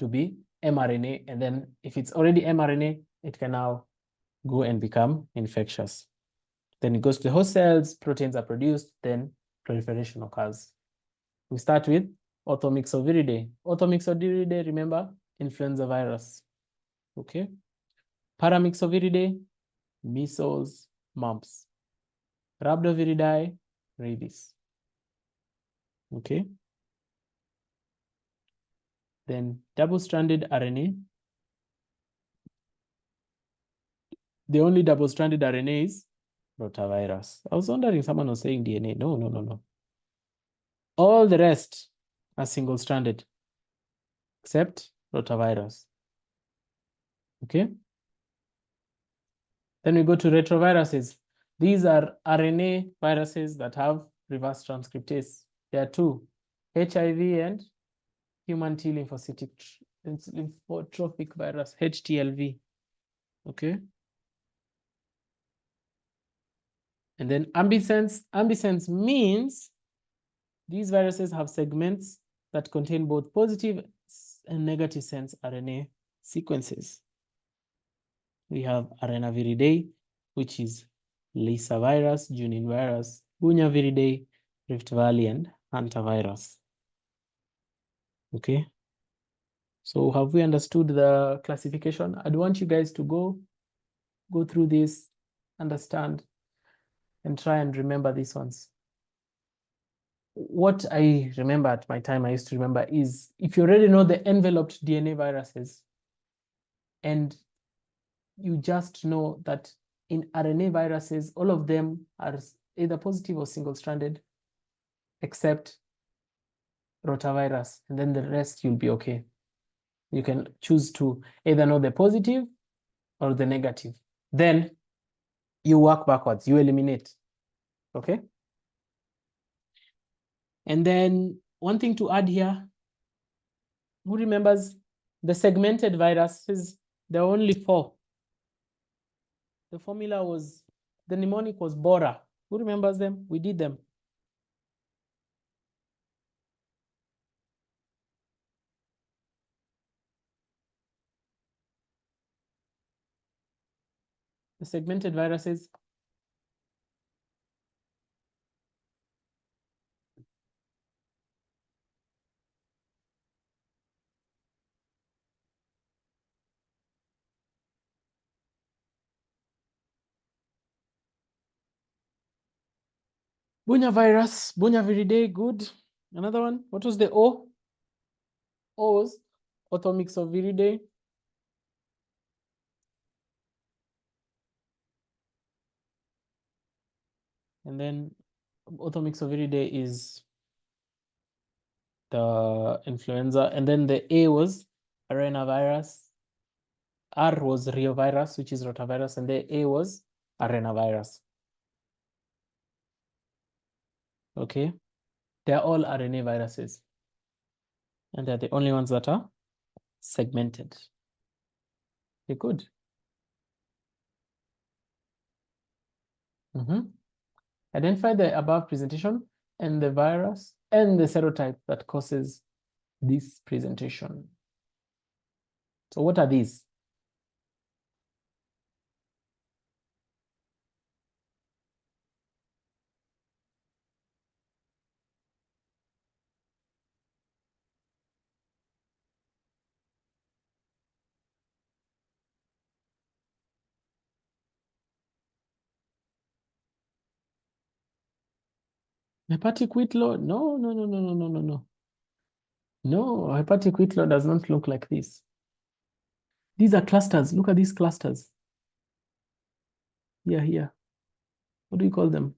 be mRNA. And then if it's already mRNA, it can now go and become infectious. Then it goes to the host cells, proteins are produced, then proliferation occurs. We start with Orthomyxoviridae. Orthomyxoviridae, remember, influenza virus. Okay. Paramyxoviridae, measles, mumps. Rhabdoviridae, rabies. Okay. Then double-stranded RNA. The only double-stranded RNA is rotavirus. I was wondering, someone was saying DNA. No. All the rest are single-stranded, except rotavirus. Okay. Then we go to retroviruses. These are RNA viruses that have reverse transcriptase. There are 2, HIV and human T lymphocytic lymphotrophic virus, HTLV. Okay. And then ambisense. Ambisense means these viruses have segments that contain both positive and negative sense RNA sequences. We have arenaviridae, which is Lissa virus, Junin virus, Bunyaviridae, Rift Valley, and hantavirus. Okay. So have we understood the classification? I'd want you guys to go through this, understand, and try and remember these ones. What I remember at my time, I used to remember is if you already know the enveloped DNA viruses, and you just know that in RNA viruses, all of them are either positive or single-stranded, except rotavirus, and then the rest you'll be okay. You can choose to either know the positive or the negative. Then you work backwards, you eliminate, okay? And then one thing to add here, who remembers the segmented viruses? There are only 4. The formula was, the mnemonic was Bora. Who remembers them? We did them. The segmented viruses. Bunya virus, Bunyaviridae, good. Another one, what was the O? O was Orthomyxoviridae. And then Orthomyxoviridae is the influenza. And then the A was arenavirus. R was reovirus, which is rotavirus. And the A was arenavirus. Okay. They're all RNA viruses. And they're the only ones that are segmented. Okay, good. Identify the above presentation and the virus and the serotype that causes this presentation. So what are these? Hepatic wheat load? No. No, hepatic wheat load does not look like this. These are clusters. Look at these clusters. Here. What do you call them?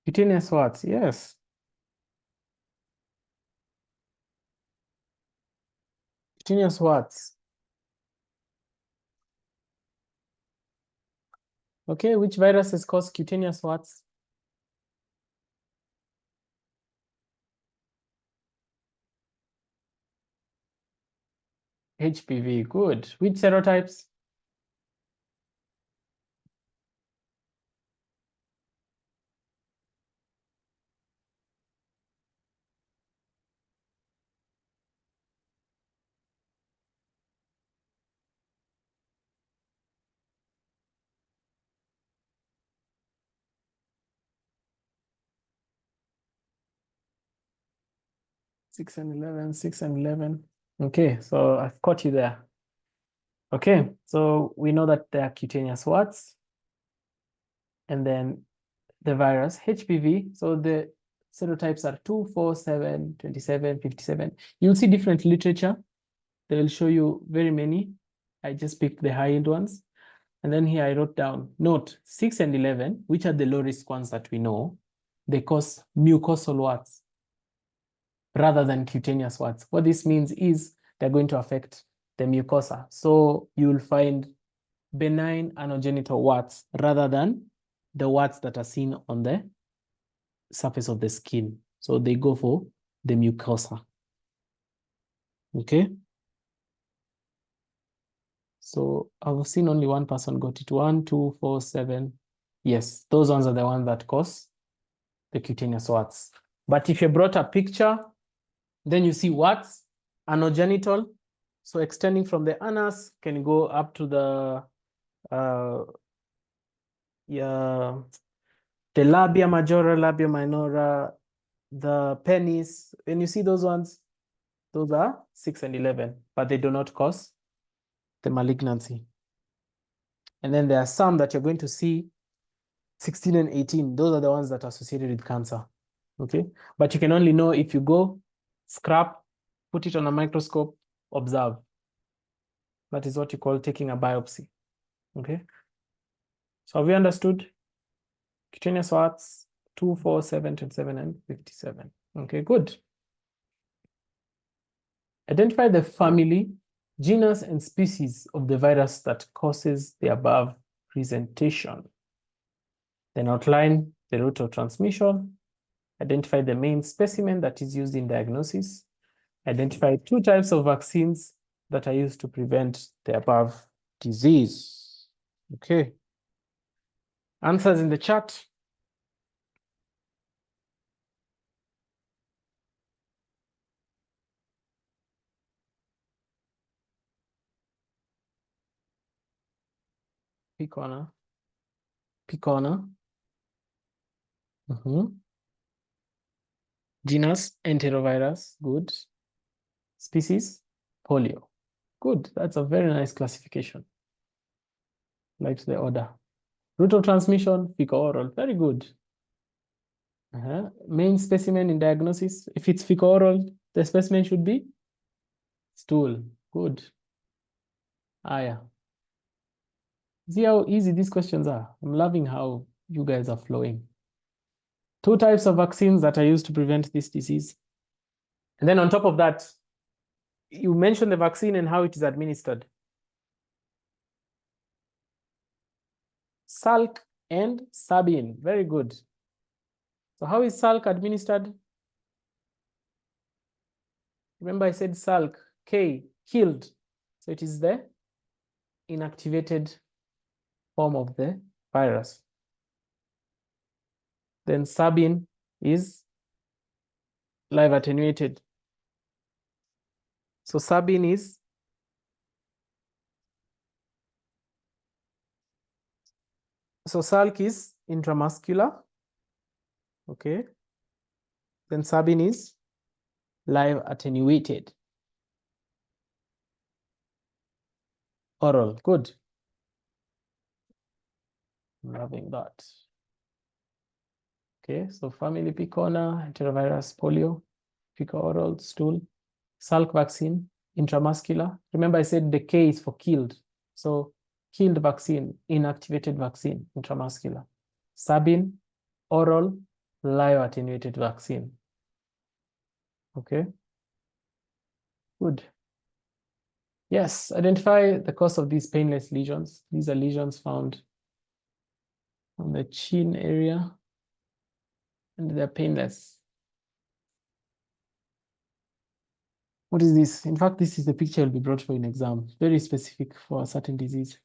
Cutaneous warts, yes. Cutaneous warts. Okay, which viruses cause cutaneous warts? HPV, good. Which serotypes? Six and 11. Okay, so I've caught you there. Okay, so we know that there are cutaneous warts. And then the virus, HPV. So the serotypes are 2, 4, 7, 27, 57. You'll see different literature. They will show you very many. I just picked the high-end ones. And then here I wrote down, note 6 and 11, which are the low-risk ones that we know. They cause mucosal warts rather than cutaneous warts. What this means is they're going to affect the mucosa. So you'll find benign anogenital warts rather than the warts that are seen on the surface of the skin. So they go for the mucosa. Okay. So I've seen only one person got it. 1, 2, 4, 7. Yes, those ones are the ones that cause the cutaneous warts. But if you brought a picture, then you see warts, anogenital, so extending from the anus can go up to the labia majora, labia minora, the penis. When you see those ones, those are 6 and 11, but they do not cause the malignancy. And then there are some that you're going to see 16 and 18. Those are the ones that are associated with cancer. Okay. But you can only know if you go, scrap, put it on a microscope, observe. That is what you call taking a biopsy. Okay. So have we understood? Cutaneous warts, 2, 4, 7, 27, and 57. Okay, good. Identify the family, genus, and species of the virus that causes the above presentation. Then outline the route of transmission. Identify the main specimen that is used in diagnosis. Identify 2 types of vaccines that are used to prevent the above disease. Okay. Answers in the chat. Pick corner. Pick corner. Genus, enterovirus. Good. Species, polio. Good. That's a very nice classification. Likes the order. Route of transmission, fecal-oral. Very good. Main specimen in diagnosis. If it's fecal-oral, the specimen should be stool. Good. Yeah. See how easy these questions are? I'm loving how you guys are flowing. 2 types of vaccines that are used to prevent this disease. And then on top of that, you mentioned the vaccine and how it is administered. Salk and Sabin. Very good. So how is Salk administered? Remember I said Salk, K, killed. So it is the inactivated form of the virus. Then Sabin is live attenuated. So Sabin is Salk is intramuscular. Okay. Then Sabin is live attenuated. Oral. Good. I'm loving that. Okay, so family picona, enterovirus, polio, fecal-oral, stool, Salk vaccine, intramuscular. Remember I said the K is for killed. So killed vaccine, inactivated vaccine, intramuscular. Sabin, oral, live attenuated vaccine. Okay, good. Yes, identify the cause of these painless lesions. These are lesions found on the chin area, and they're painless. What is this? In fact, this is the picture will be brought for an exam. Very specific for a certain disease.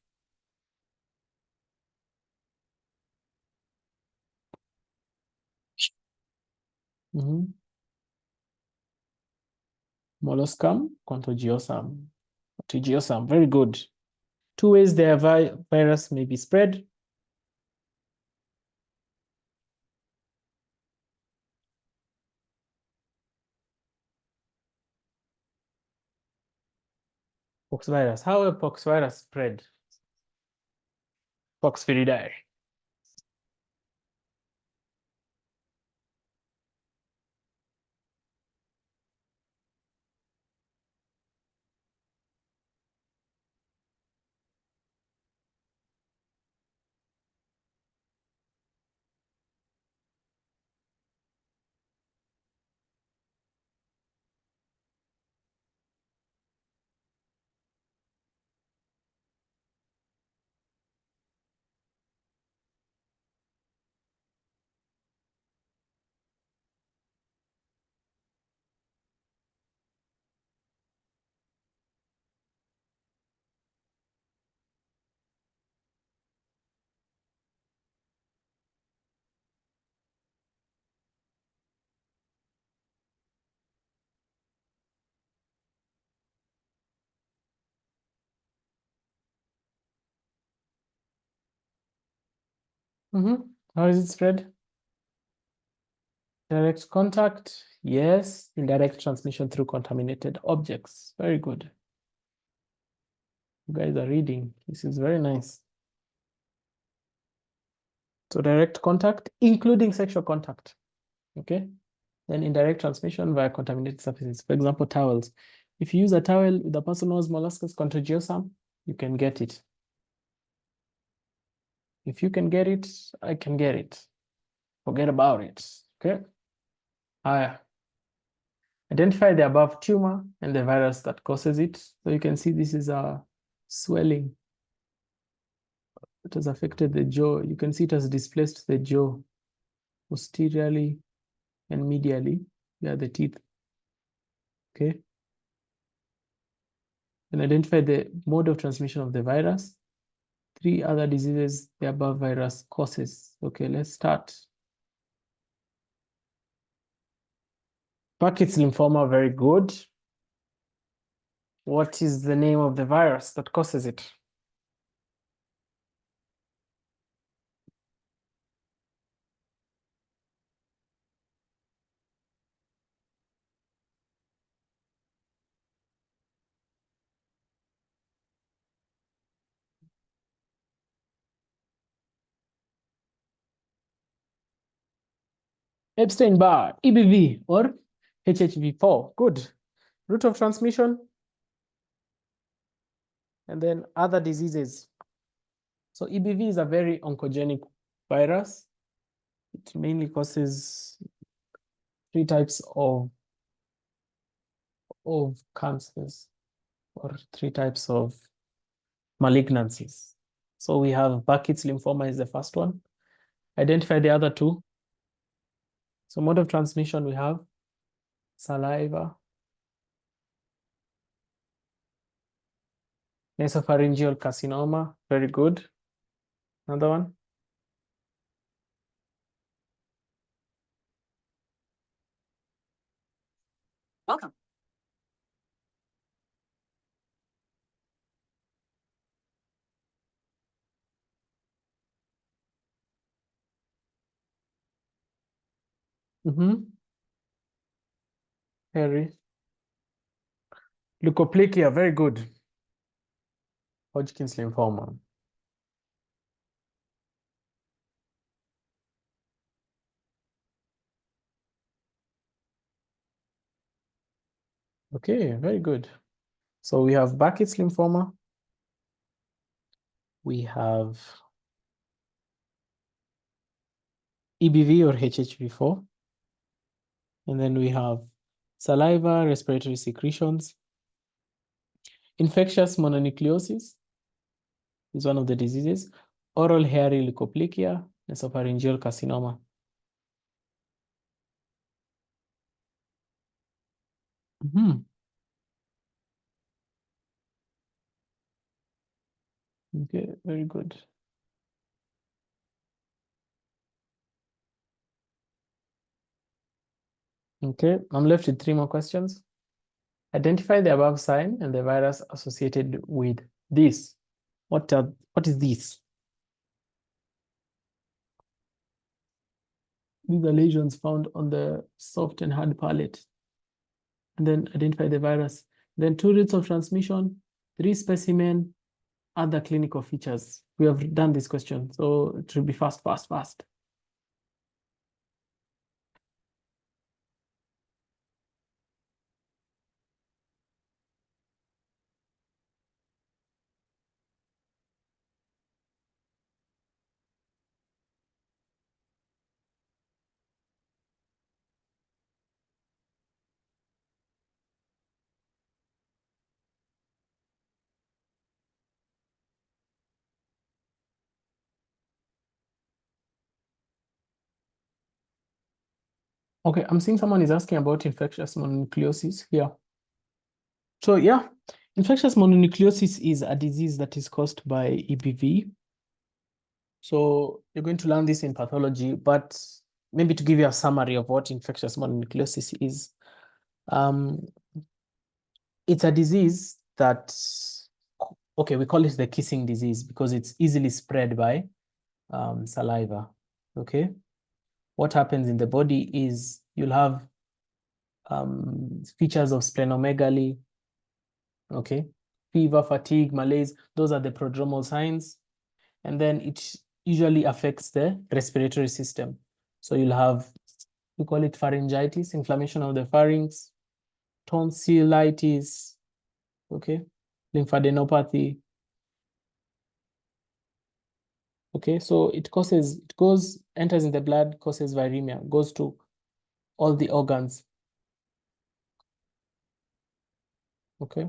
Molluscum contagiosum. Contagiosum, very good. 2 ways the virus may be spread. Pox virus. How will pox virus spread? Poxviridae. How is it spread? Direct contact, yes. Indirect transmission through contaminated objects. Very good. You guys are reading. This is very nice. So direct contact, including sexual contact. Okay. Then indirect transmission via contaminated surfaces. For example, towels. If you use a towel with a person who has molluscus contagiosum, you can get it. If you can get it, I can get it. Forget about it. Okay. Identify the above tumor and the virus that causes it. So you can see this is a swelling. It has affected the jaw. You can see it has displaced the jaw posteriorly and medially. Yeah, the teeth. Okay. And identify the mode of transmission of the virus. 3 other diseases the above virus causes. Okay, let's start. Burkitt's lymphoma, very good. What is the name of the virus that causes it? Epstein-Barr, EBV, or HHV4. Good. Route of transmission, and then other diseases. So EBV is a very oncogenic virus. It mainly causes 3 types of cancers or 3 types of malignancies. So we have Burkitt's lymphoma is the first one. Identify the other 2. So mode of transmission, we have saliva, nasopharyngeal carcinoma, very good. Another one. Welcome. Harry. Leukoplakia, very good. Hodgkin's lymphoma. Okay, very good. So we have Burkitt's lymphoma. We have EBV or HHV4. And then we have saliva, respiratory secretions. Infectious mononucleosis is one of the diseases. Oral hairy leukoplakia, nasopharyngeal carcinoma. Okay, very good. Okay, I'm left with 3 more questions. Identify the above sign and the virus associated with this. What is this? These are lesions found on the soft and hard palate. And then identify the virus. Then 2 routes of transmission, 3 specimen, other clinical features. We have done this question, so it will be fast. Okay, I'm seeing someone is asking about infectious mononucleosis here. So yeah, infectious mononucleosis is a disease that is caused by EBV. So you're going to learn this in pathology, but maybe to give you a summary of what infectious mononucleosis is. It's a disease that, okay, we call it the kissing disease because it's easily spread by saliva. Okay. What happens in the body is you'll have features of splenomegaly, okay, fever, fatigue, malaise. Those are the prodromal signs. And then it usually affects the respiratory system. So you'll have, we call it pharyngitis, inflammation of the pharynx, tonsillitis, okay, lymphadenopathy. Okay, so it enters in the blood, causes viremia, goes to all the organs. Okay.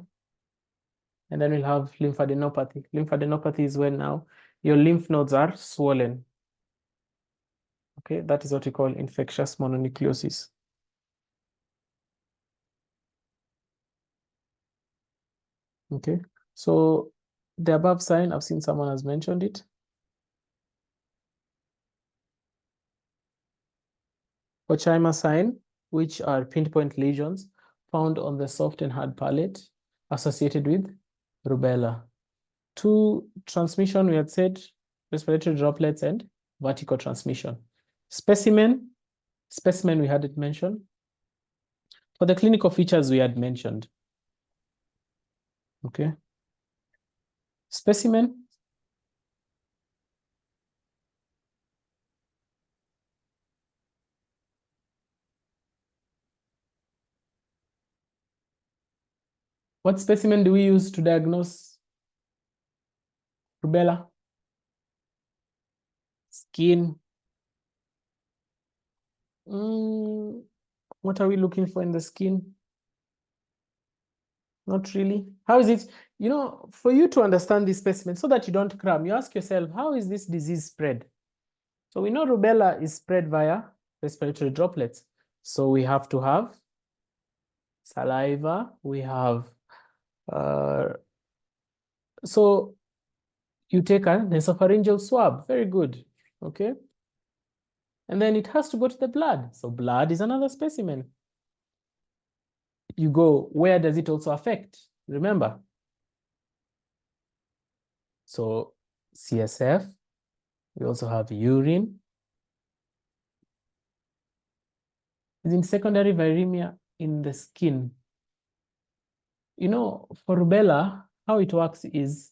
And then we'll have lymphadenopathy. Lymphadenopathy is when now your lymph nodes are swollen. Okay, that is what we call infectious mononucleosis. Okay, so the above sign, I've seen someone has mentioned it. Ochaimer sign, which are pinpoint lesions found on the soft and hard palate associated with rubella. To transmission, we had said respiratory droplets and vertical transmission. Specimen we had it mentioned. For the clinical features we had mentioned. Okay. Specimen. What specimen do we use to diagnose rubella? Skin. What are we looking for in the skin? Not really. How is it, for you to understand this specimen so that you don't cram, you ask yourself, how is this disease spread? So we know rubella is spread via respiratory droplets. So we have to have saliva, we have, so you take a nasopharyngeal swab, very good, okay? And then it has to go to the blood. So blood is another specimen. You go, where does it also affect? Remember. So CSF, we also have urine. Is in secondary viremia in the skin. For rubella, how it works is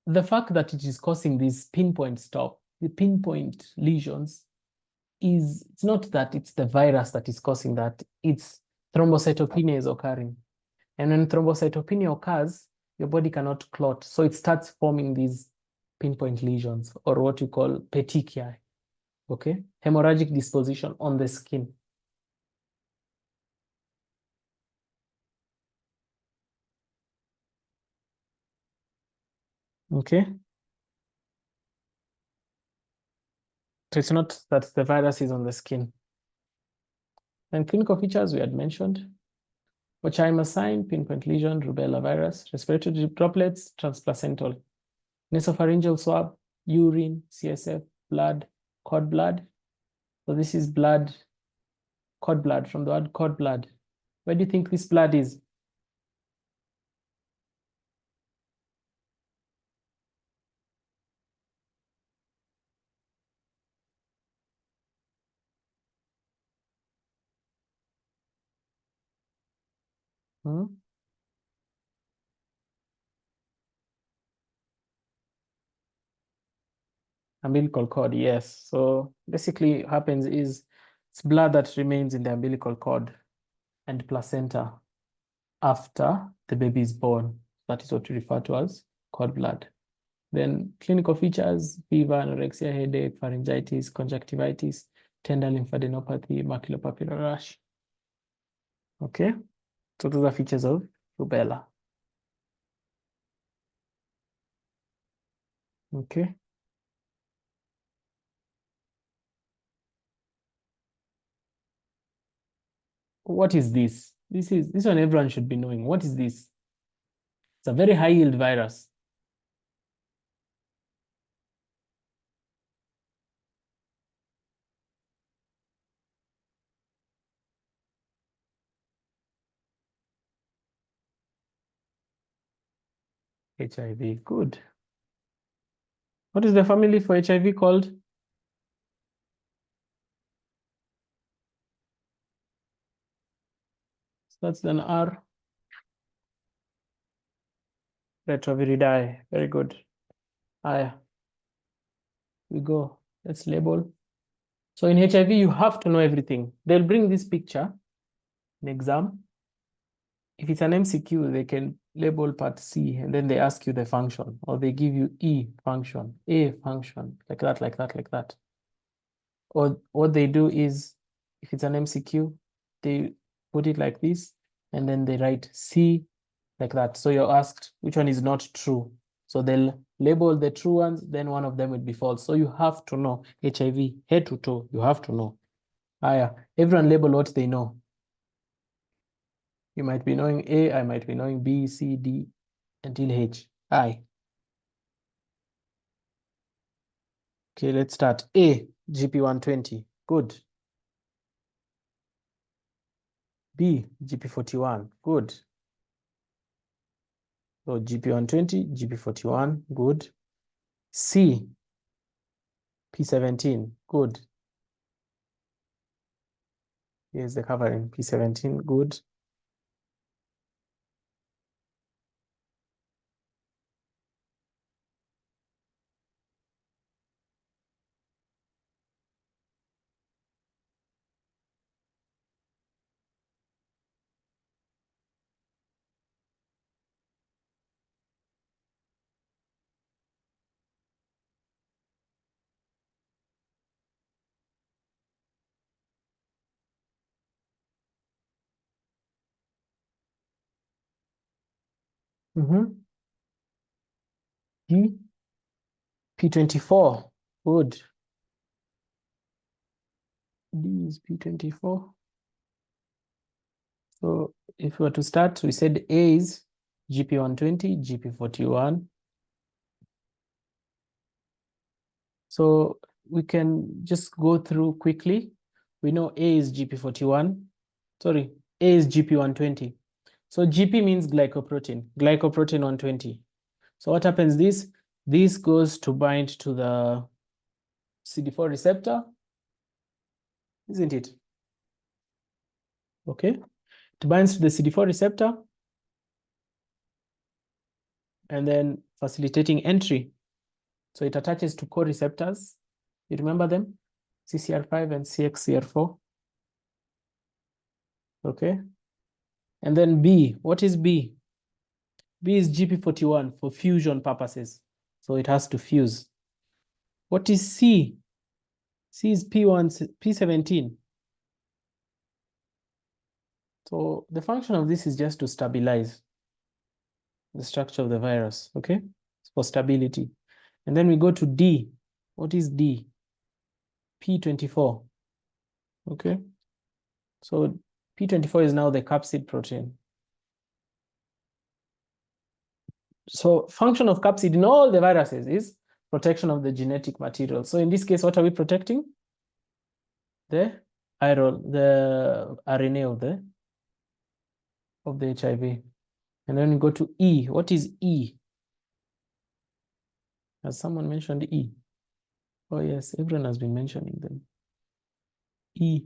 the fact that it is causing these the pinpoint lesions it's not that it's the virus that is causing that, it's thrombocytopenia is occurring. And when thrombocytopenia occurs, your body cannot clot. So it starts forming these pinpoint lesions, or what you call petechiae, okay? Hemorrhagic disposition on the skin. Okay? So it's not that the virus is on the skin. And clinical features we had mentioned. Ochaimer sign, pinpoint lesion, rubella virus, respiratory droplets, transplacental. Nasopharyngeal swab, urine, CSF, blood, cord blood. So this is blood, cord blood, from the word cord blood. Where do you think this blood is? Umbilical cord, yes. So basically what happens is it's blood that remains in the umbilical cord and placenta after the baby is born. That is what we refer to as cord blood. Then clinical features, fever, anorexia, headache, pharyngitis, conjunctivitis, tender lymphadenopathy, maculopapular rash. Okay, so those are features of rubella. Okay. What is this? This one everyone should be knowing. What is this? It's a very high yield virus. HIV, good. What is the family for HIV called? So that's an R. Retroviridae. Very good. We go. Let's label. So in HIV, you have to know everything. They'll bring this picture in exam. If it's an MCQ, they can label part C, and then they ask you the function, or they give you E function, A function, like that, like that, like that. Or what they do is, if it's an MCQ, they put it like this, and then they write C like that. So you're asked which one is not true. So they'll label the true ones, then one of them will be false. So you have to know HIV head to toe. You have to know. Everyone label what they know. You might be knowing A, I might be knowing B, C, D, until H. I. Okay, let's start. A, GP120. Good. B, GP41. Good. So GP120, GP41. Good. C, P17. Good. Here's the covering. P17. Good. D, P24. Good. D is P24. So if we were to start, we said A is GP120, GP41. So we can just go through quickly. We know A is GP41. Sorry, A is GP120. So GP means glycoprotein, glycoprotein 120. So what happens this goes to bind to the CD4 receptor, isn't it? Okay, it binds to the CD4 receptor and then facilitating entry. So it attaches to co-receptors. You remember them? CCR5 and CXCR4. Okay. And then B, what is B? B is GP41 for fusion purposes. So it has to fuse. What is C? C is P17. So the function of this is just to stabilize the structure of the virus, okay? It's for stability. And then we go to D. What is D? P24, okay? So P24 is now the capsid protein. So function of capsid in all the viruses is protection of the genetic material. So in this case, what are we protecting? The RNA of the HIV. And then we go to E. What is E? Has someone mentioned E? Oh yes, everyone has been mentioning them. E.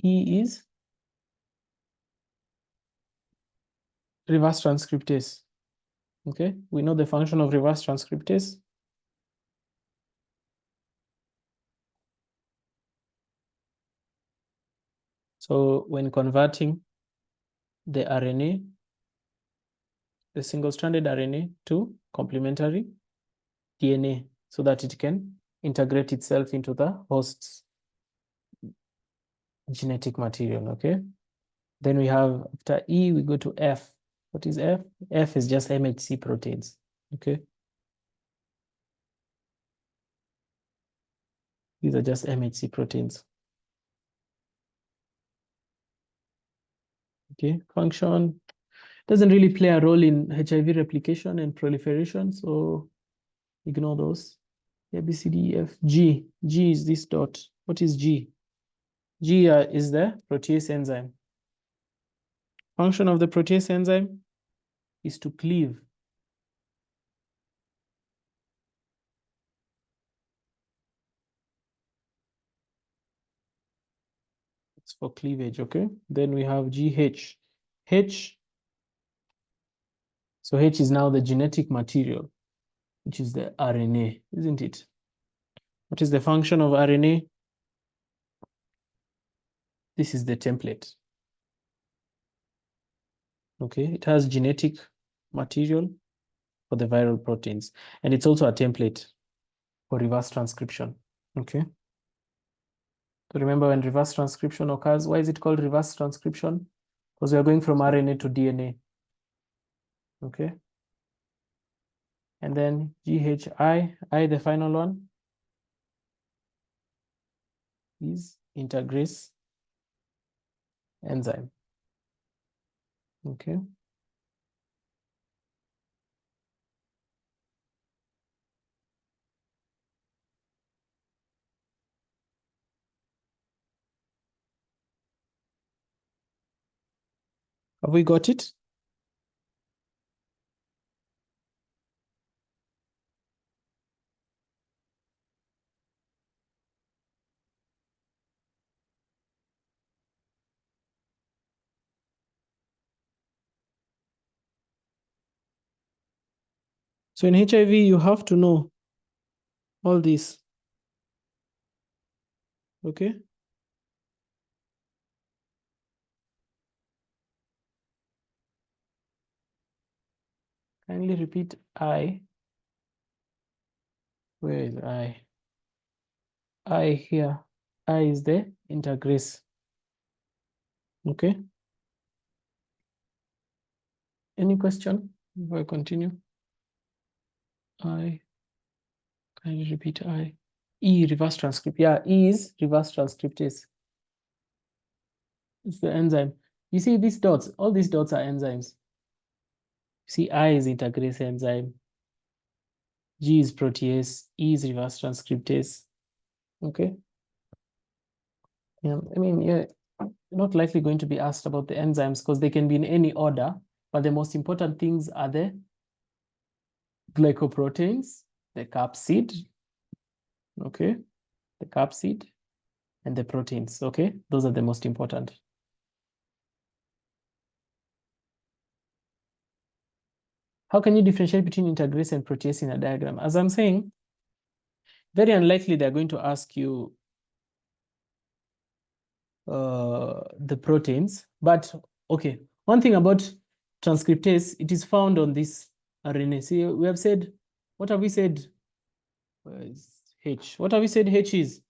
E is reverse transcriptase. Okay, we know the function of reverse transcriptase. So when converting the RNA, the single-stranded RNA to complementary DNA so that it can integrate itself into the host's genetic material, okay? Then we have, after E, we go to F. What is F? F is just MHC proteins, okay? These are just MHC proteins. Okay, function doesn't really play a role in HIV replication and proliferation, so ignore those. A, B, C, D, E, F, G. G is this dot. What is G? G is the protease enzyme. Function of the protease enzyme is to cleave. It's for cleavage, okay? Then we have GH. H. So H is now the genetic material, which is the RNA, isn't it? What is the function of RNA? This is the template. Okay, it has genetic material for the viral proteins, and it's also a template for reverse transcription. Okay. So remember, when reverse transcription occurs, why is it called reverse transcription? Because we are going from RNA to DNA. Okay. And then GHI, I, the final one, is integrase enzyme. Okay. Have we got it? So in HIV, you have to know all this. Okay. Kindly repeat I. Where is I? I here. I is the integrase. Okay. Any question before I continue? I. Kindly repeat I. E, reverse transcript. Yeah, E is reverse transcriptase. It's the enzyme. You see these dots, all these dots are enzymes. See, I is integrase enzyme. G is protease. E is reverse transcriptase. Okay. Yeah, I mean, you're not likely going to be asked about the enzymes because they can be in any order, but the most important things are the glycoproteins, the capsid, okay, the capsid, and the proteins, okay? Those are the most important. How can you differentiate between integrase and protease in a diagram? As I'm saying, very unlikely they're going to ask you the proteins, but okay. One thing about transcriptase, it is found on this RNA. See, we have said, what have we said? Where is H? What have we said H is?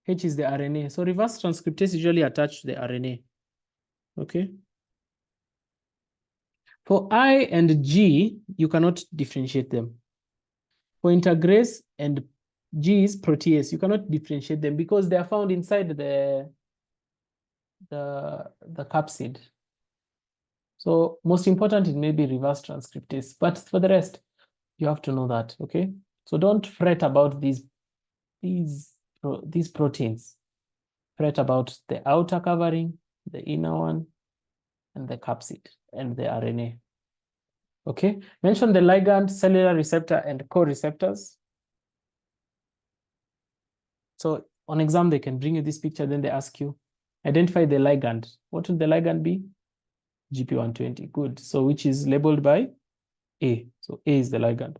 H is the RNA. So reverse transcriptase usually attached to the RNA. Okay. For I and G, you cannot differentiate them. For integrase and G is protease, you cannot differentiate them because they are found inside the capsid. So most important, it may be reverse transcriptase, but for the rest, you have to know that, okay? So don't fret about these proteins. Fret about the outer covering, the inner one, and the capsid, and the RNA. Okay, mention the ligand, cellular receptor, and co-receptors. So on exam, they can bring you this picture, then they ask you, identify the ligand. What will the ligand be? GP120, good. So which is labeled by A. So A is the ligand.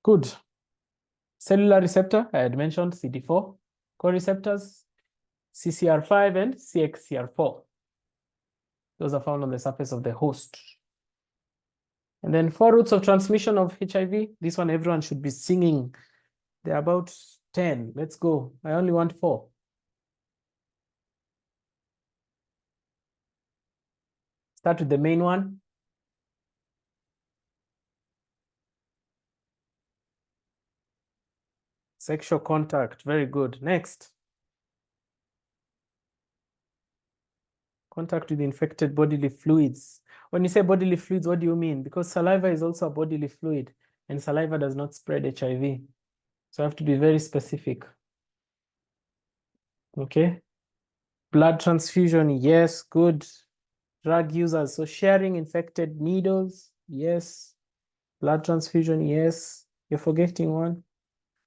Good. Cellular receptor, I had mentioned CD4. Co-receptors, CCR5 and CXCR4. Those are found on the surface of the host. And then 4 routes of transmission of HIV. This one everyone should be singing. There are about 10. Let's go. I only want 4. Start with the main one. Sexual contact. Very good. Next. Contact with infected bodily fluids. When you say bodily fluids, what do you mean? Because saliva is also a bodily fluid, and saliva does not spread HIV. So I have to be very specific. Okay. Blood transfusion. Yes, good. Drug users, so sharing infected needles, yes. Blood transfusion, yes. You're forgetting one.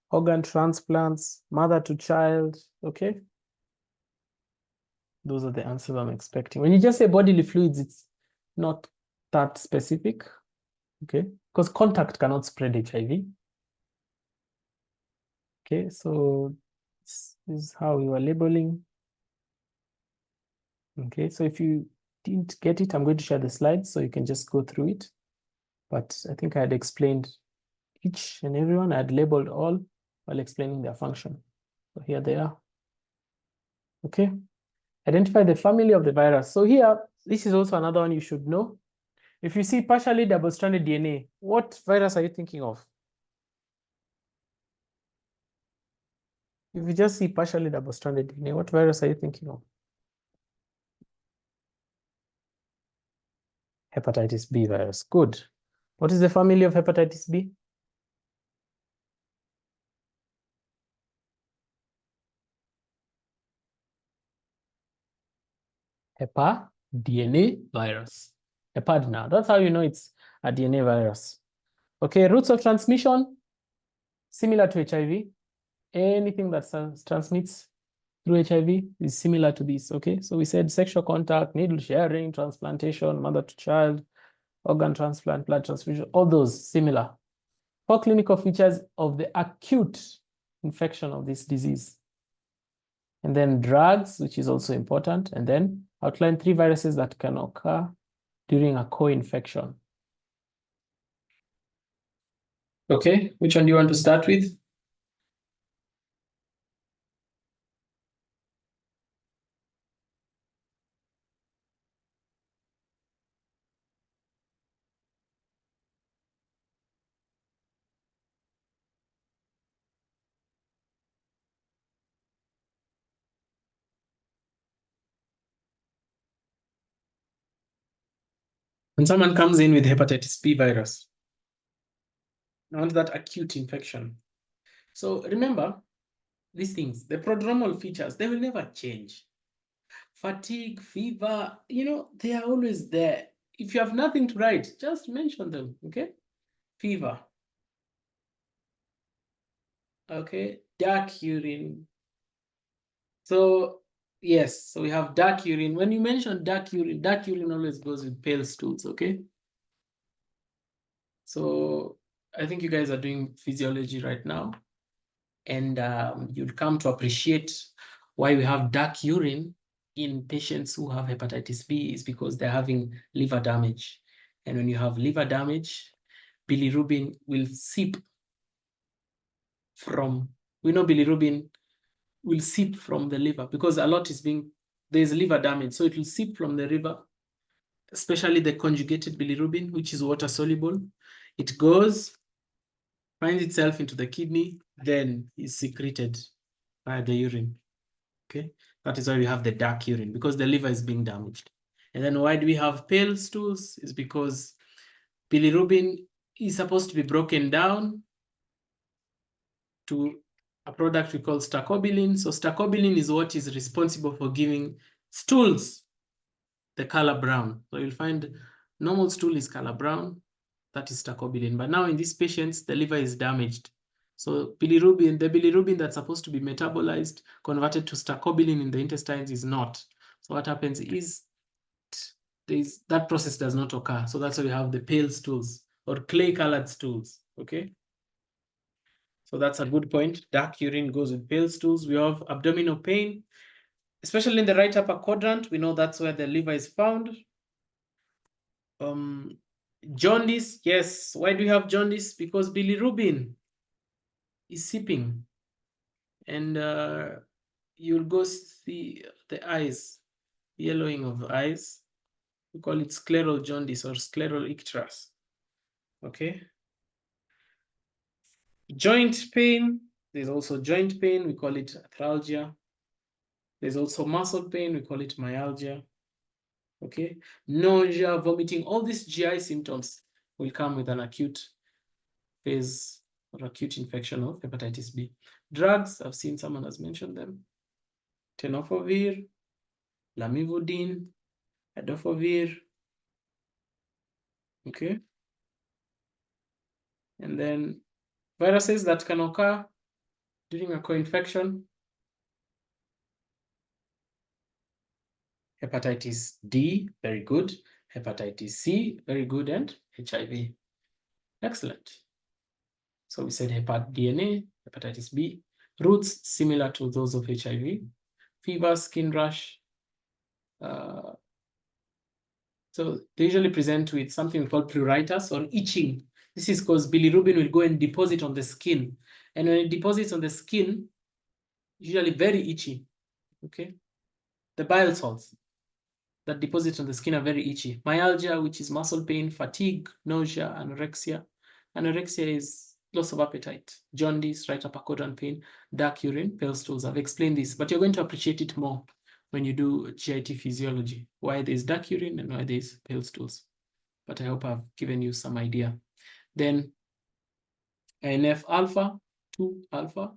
Organ transplants, mother to child, okay? Those are the answers I'm expecting. When you just say bodily fluids, it's not that specific, okay? Because contact cannot spread HIV. Okay, so this is how we were labeling. Okay, so if you didn't get it, I'm going to share the slides so you can just go through it. But I think I had explained each and everyone. I had labeled all while explaining their function. So here they are. Okay, identify the family of the virus. So here, this is also another one you should know. If you see partially double-stranded DNA, what virus are you thinking of? If you just see partially double-stranded DNA, what virus are you thinking of? Hepatitis B virus. Good. What is the family of hepatitis B? HepaDNA virus. Hepadna. That's how you know it's a DNA virus. Okay, routes of transmission, similar to HIV. Anything that transmits through HIV is similar to this, okay? So we said sexual contact, needle sharing, transplantation, mother to child, organ transplant, blood transfusion, all those similar. 4 clinical features of the acute infection of this disease. And then drugs, which is also important. And then outline 3 viruses that can occur during a co-infection. Okay, which one do you want to start with? When someone comes in with hepatitis B virus, I want that acute infection. So remember, these things, the prodromal features, they will never change. Fatigue, fever, they are always there. If you have nothing to write, just mention them, okay? Fever. Okay, dark urine. So, yes, so we have dark urine. When you mention dark urine always goes with pale stools, okay? So, I think you guys are doing physiology right now. And you'll come to appreciate why we have dark urine in patients who have hepatitis B is because they're having liver damage. And when you have liver damage, bilirubin will seep from, we know bilirubin will seep from the liver because a lot is there's liver damage. So it will seep from the liver, especially the conjugated bilirubin, which is water soluble. It goes, finds itself into the kidney, then is secreted by the urine. Okay, that is why we have the dark urine, because the liver is being damaged. And then why do we have pale stools? Is because bilirubin is supposed to be broken down to a product we call stacobilin. So stacobilin is what is responsible for giving stools the color brown. So you'll find normal stool is color brown, that is stacobilin. But now in these patients, the liver is damaged. So bilirubin, the bilirubin that's supposed to be metabolized, converted to stacobilin in the intestines is not. So what happens is that process does not occur. So that's why we have the pale stools or clay-colored stools, okay? So that's a good point. Dark urine goes with pale stools. We have abdominal pain, especially in the right upper quadrant. We know that's where the liver is found. Jaundice, yes. Why do we have jaundice? Because bilirubin is seeping. And you'll go see the eyes, yellowing of eyes. We call it scleral jaundice or scleral icterus. Okay. Joint pain, there's also joint pain, we call it arthralgia. There's also muscle pain, we call it myalgia. Okay. Nausea, vomiting, all these GI symptoms will come with an acute phase or acute infection of hepatitis B. Drugs, I've seen someone has mentioned them. Tenofovir, lamivudine, adofovir. Okay. And then viruses that can occur during a co-infection. Hepatitis D, very good. Hepatitis C, very good. And HIV. Excellent. So we said DNA, hepatitis B, roots similar to those of HIV, fever, skin rash. So they usually present with something called pruritus or itching. This is because bilirubin will go and deposit on the skin. And when it deposits on the skin, usually very itchy, okay? The bile salts that deposit on the skin are very itchy. Myalgia, which is muscle pain, fatigue, nausea, anorexia. Anorexia is loss of appetite, jaundice, right upper quadrant pain, dark urine, pale stools. I've explained this, but you're going to appreciate it more when you do GIT physiology, why there's dark urine and why there's pale stools. But I hope I've given you some idea. Then INF alpha, 2 alpha,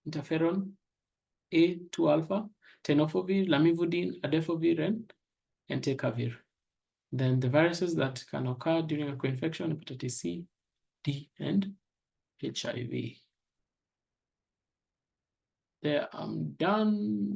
interferon A, 2 alpha, tenofovir, lamivudine, adefovir, and entecavir. Then the viruses that can occur during a co-infection, hepatitis C, D, and HIV. There, I'm done.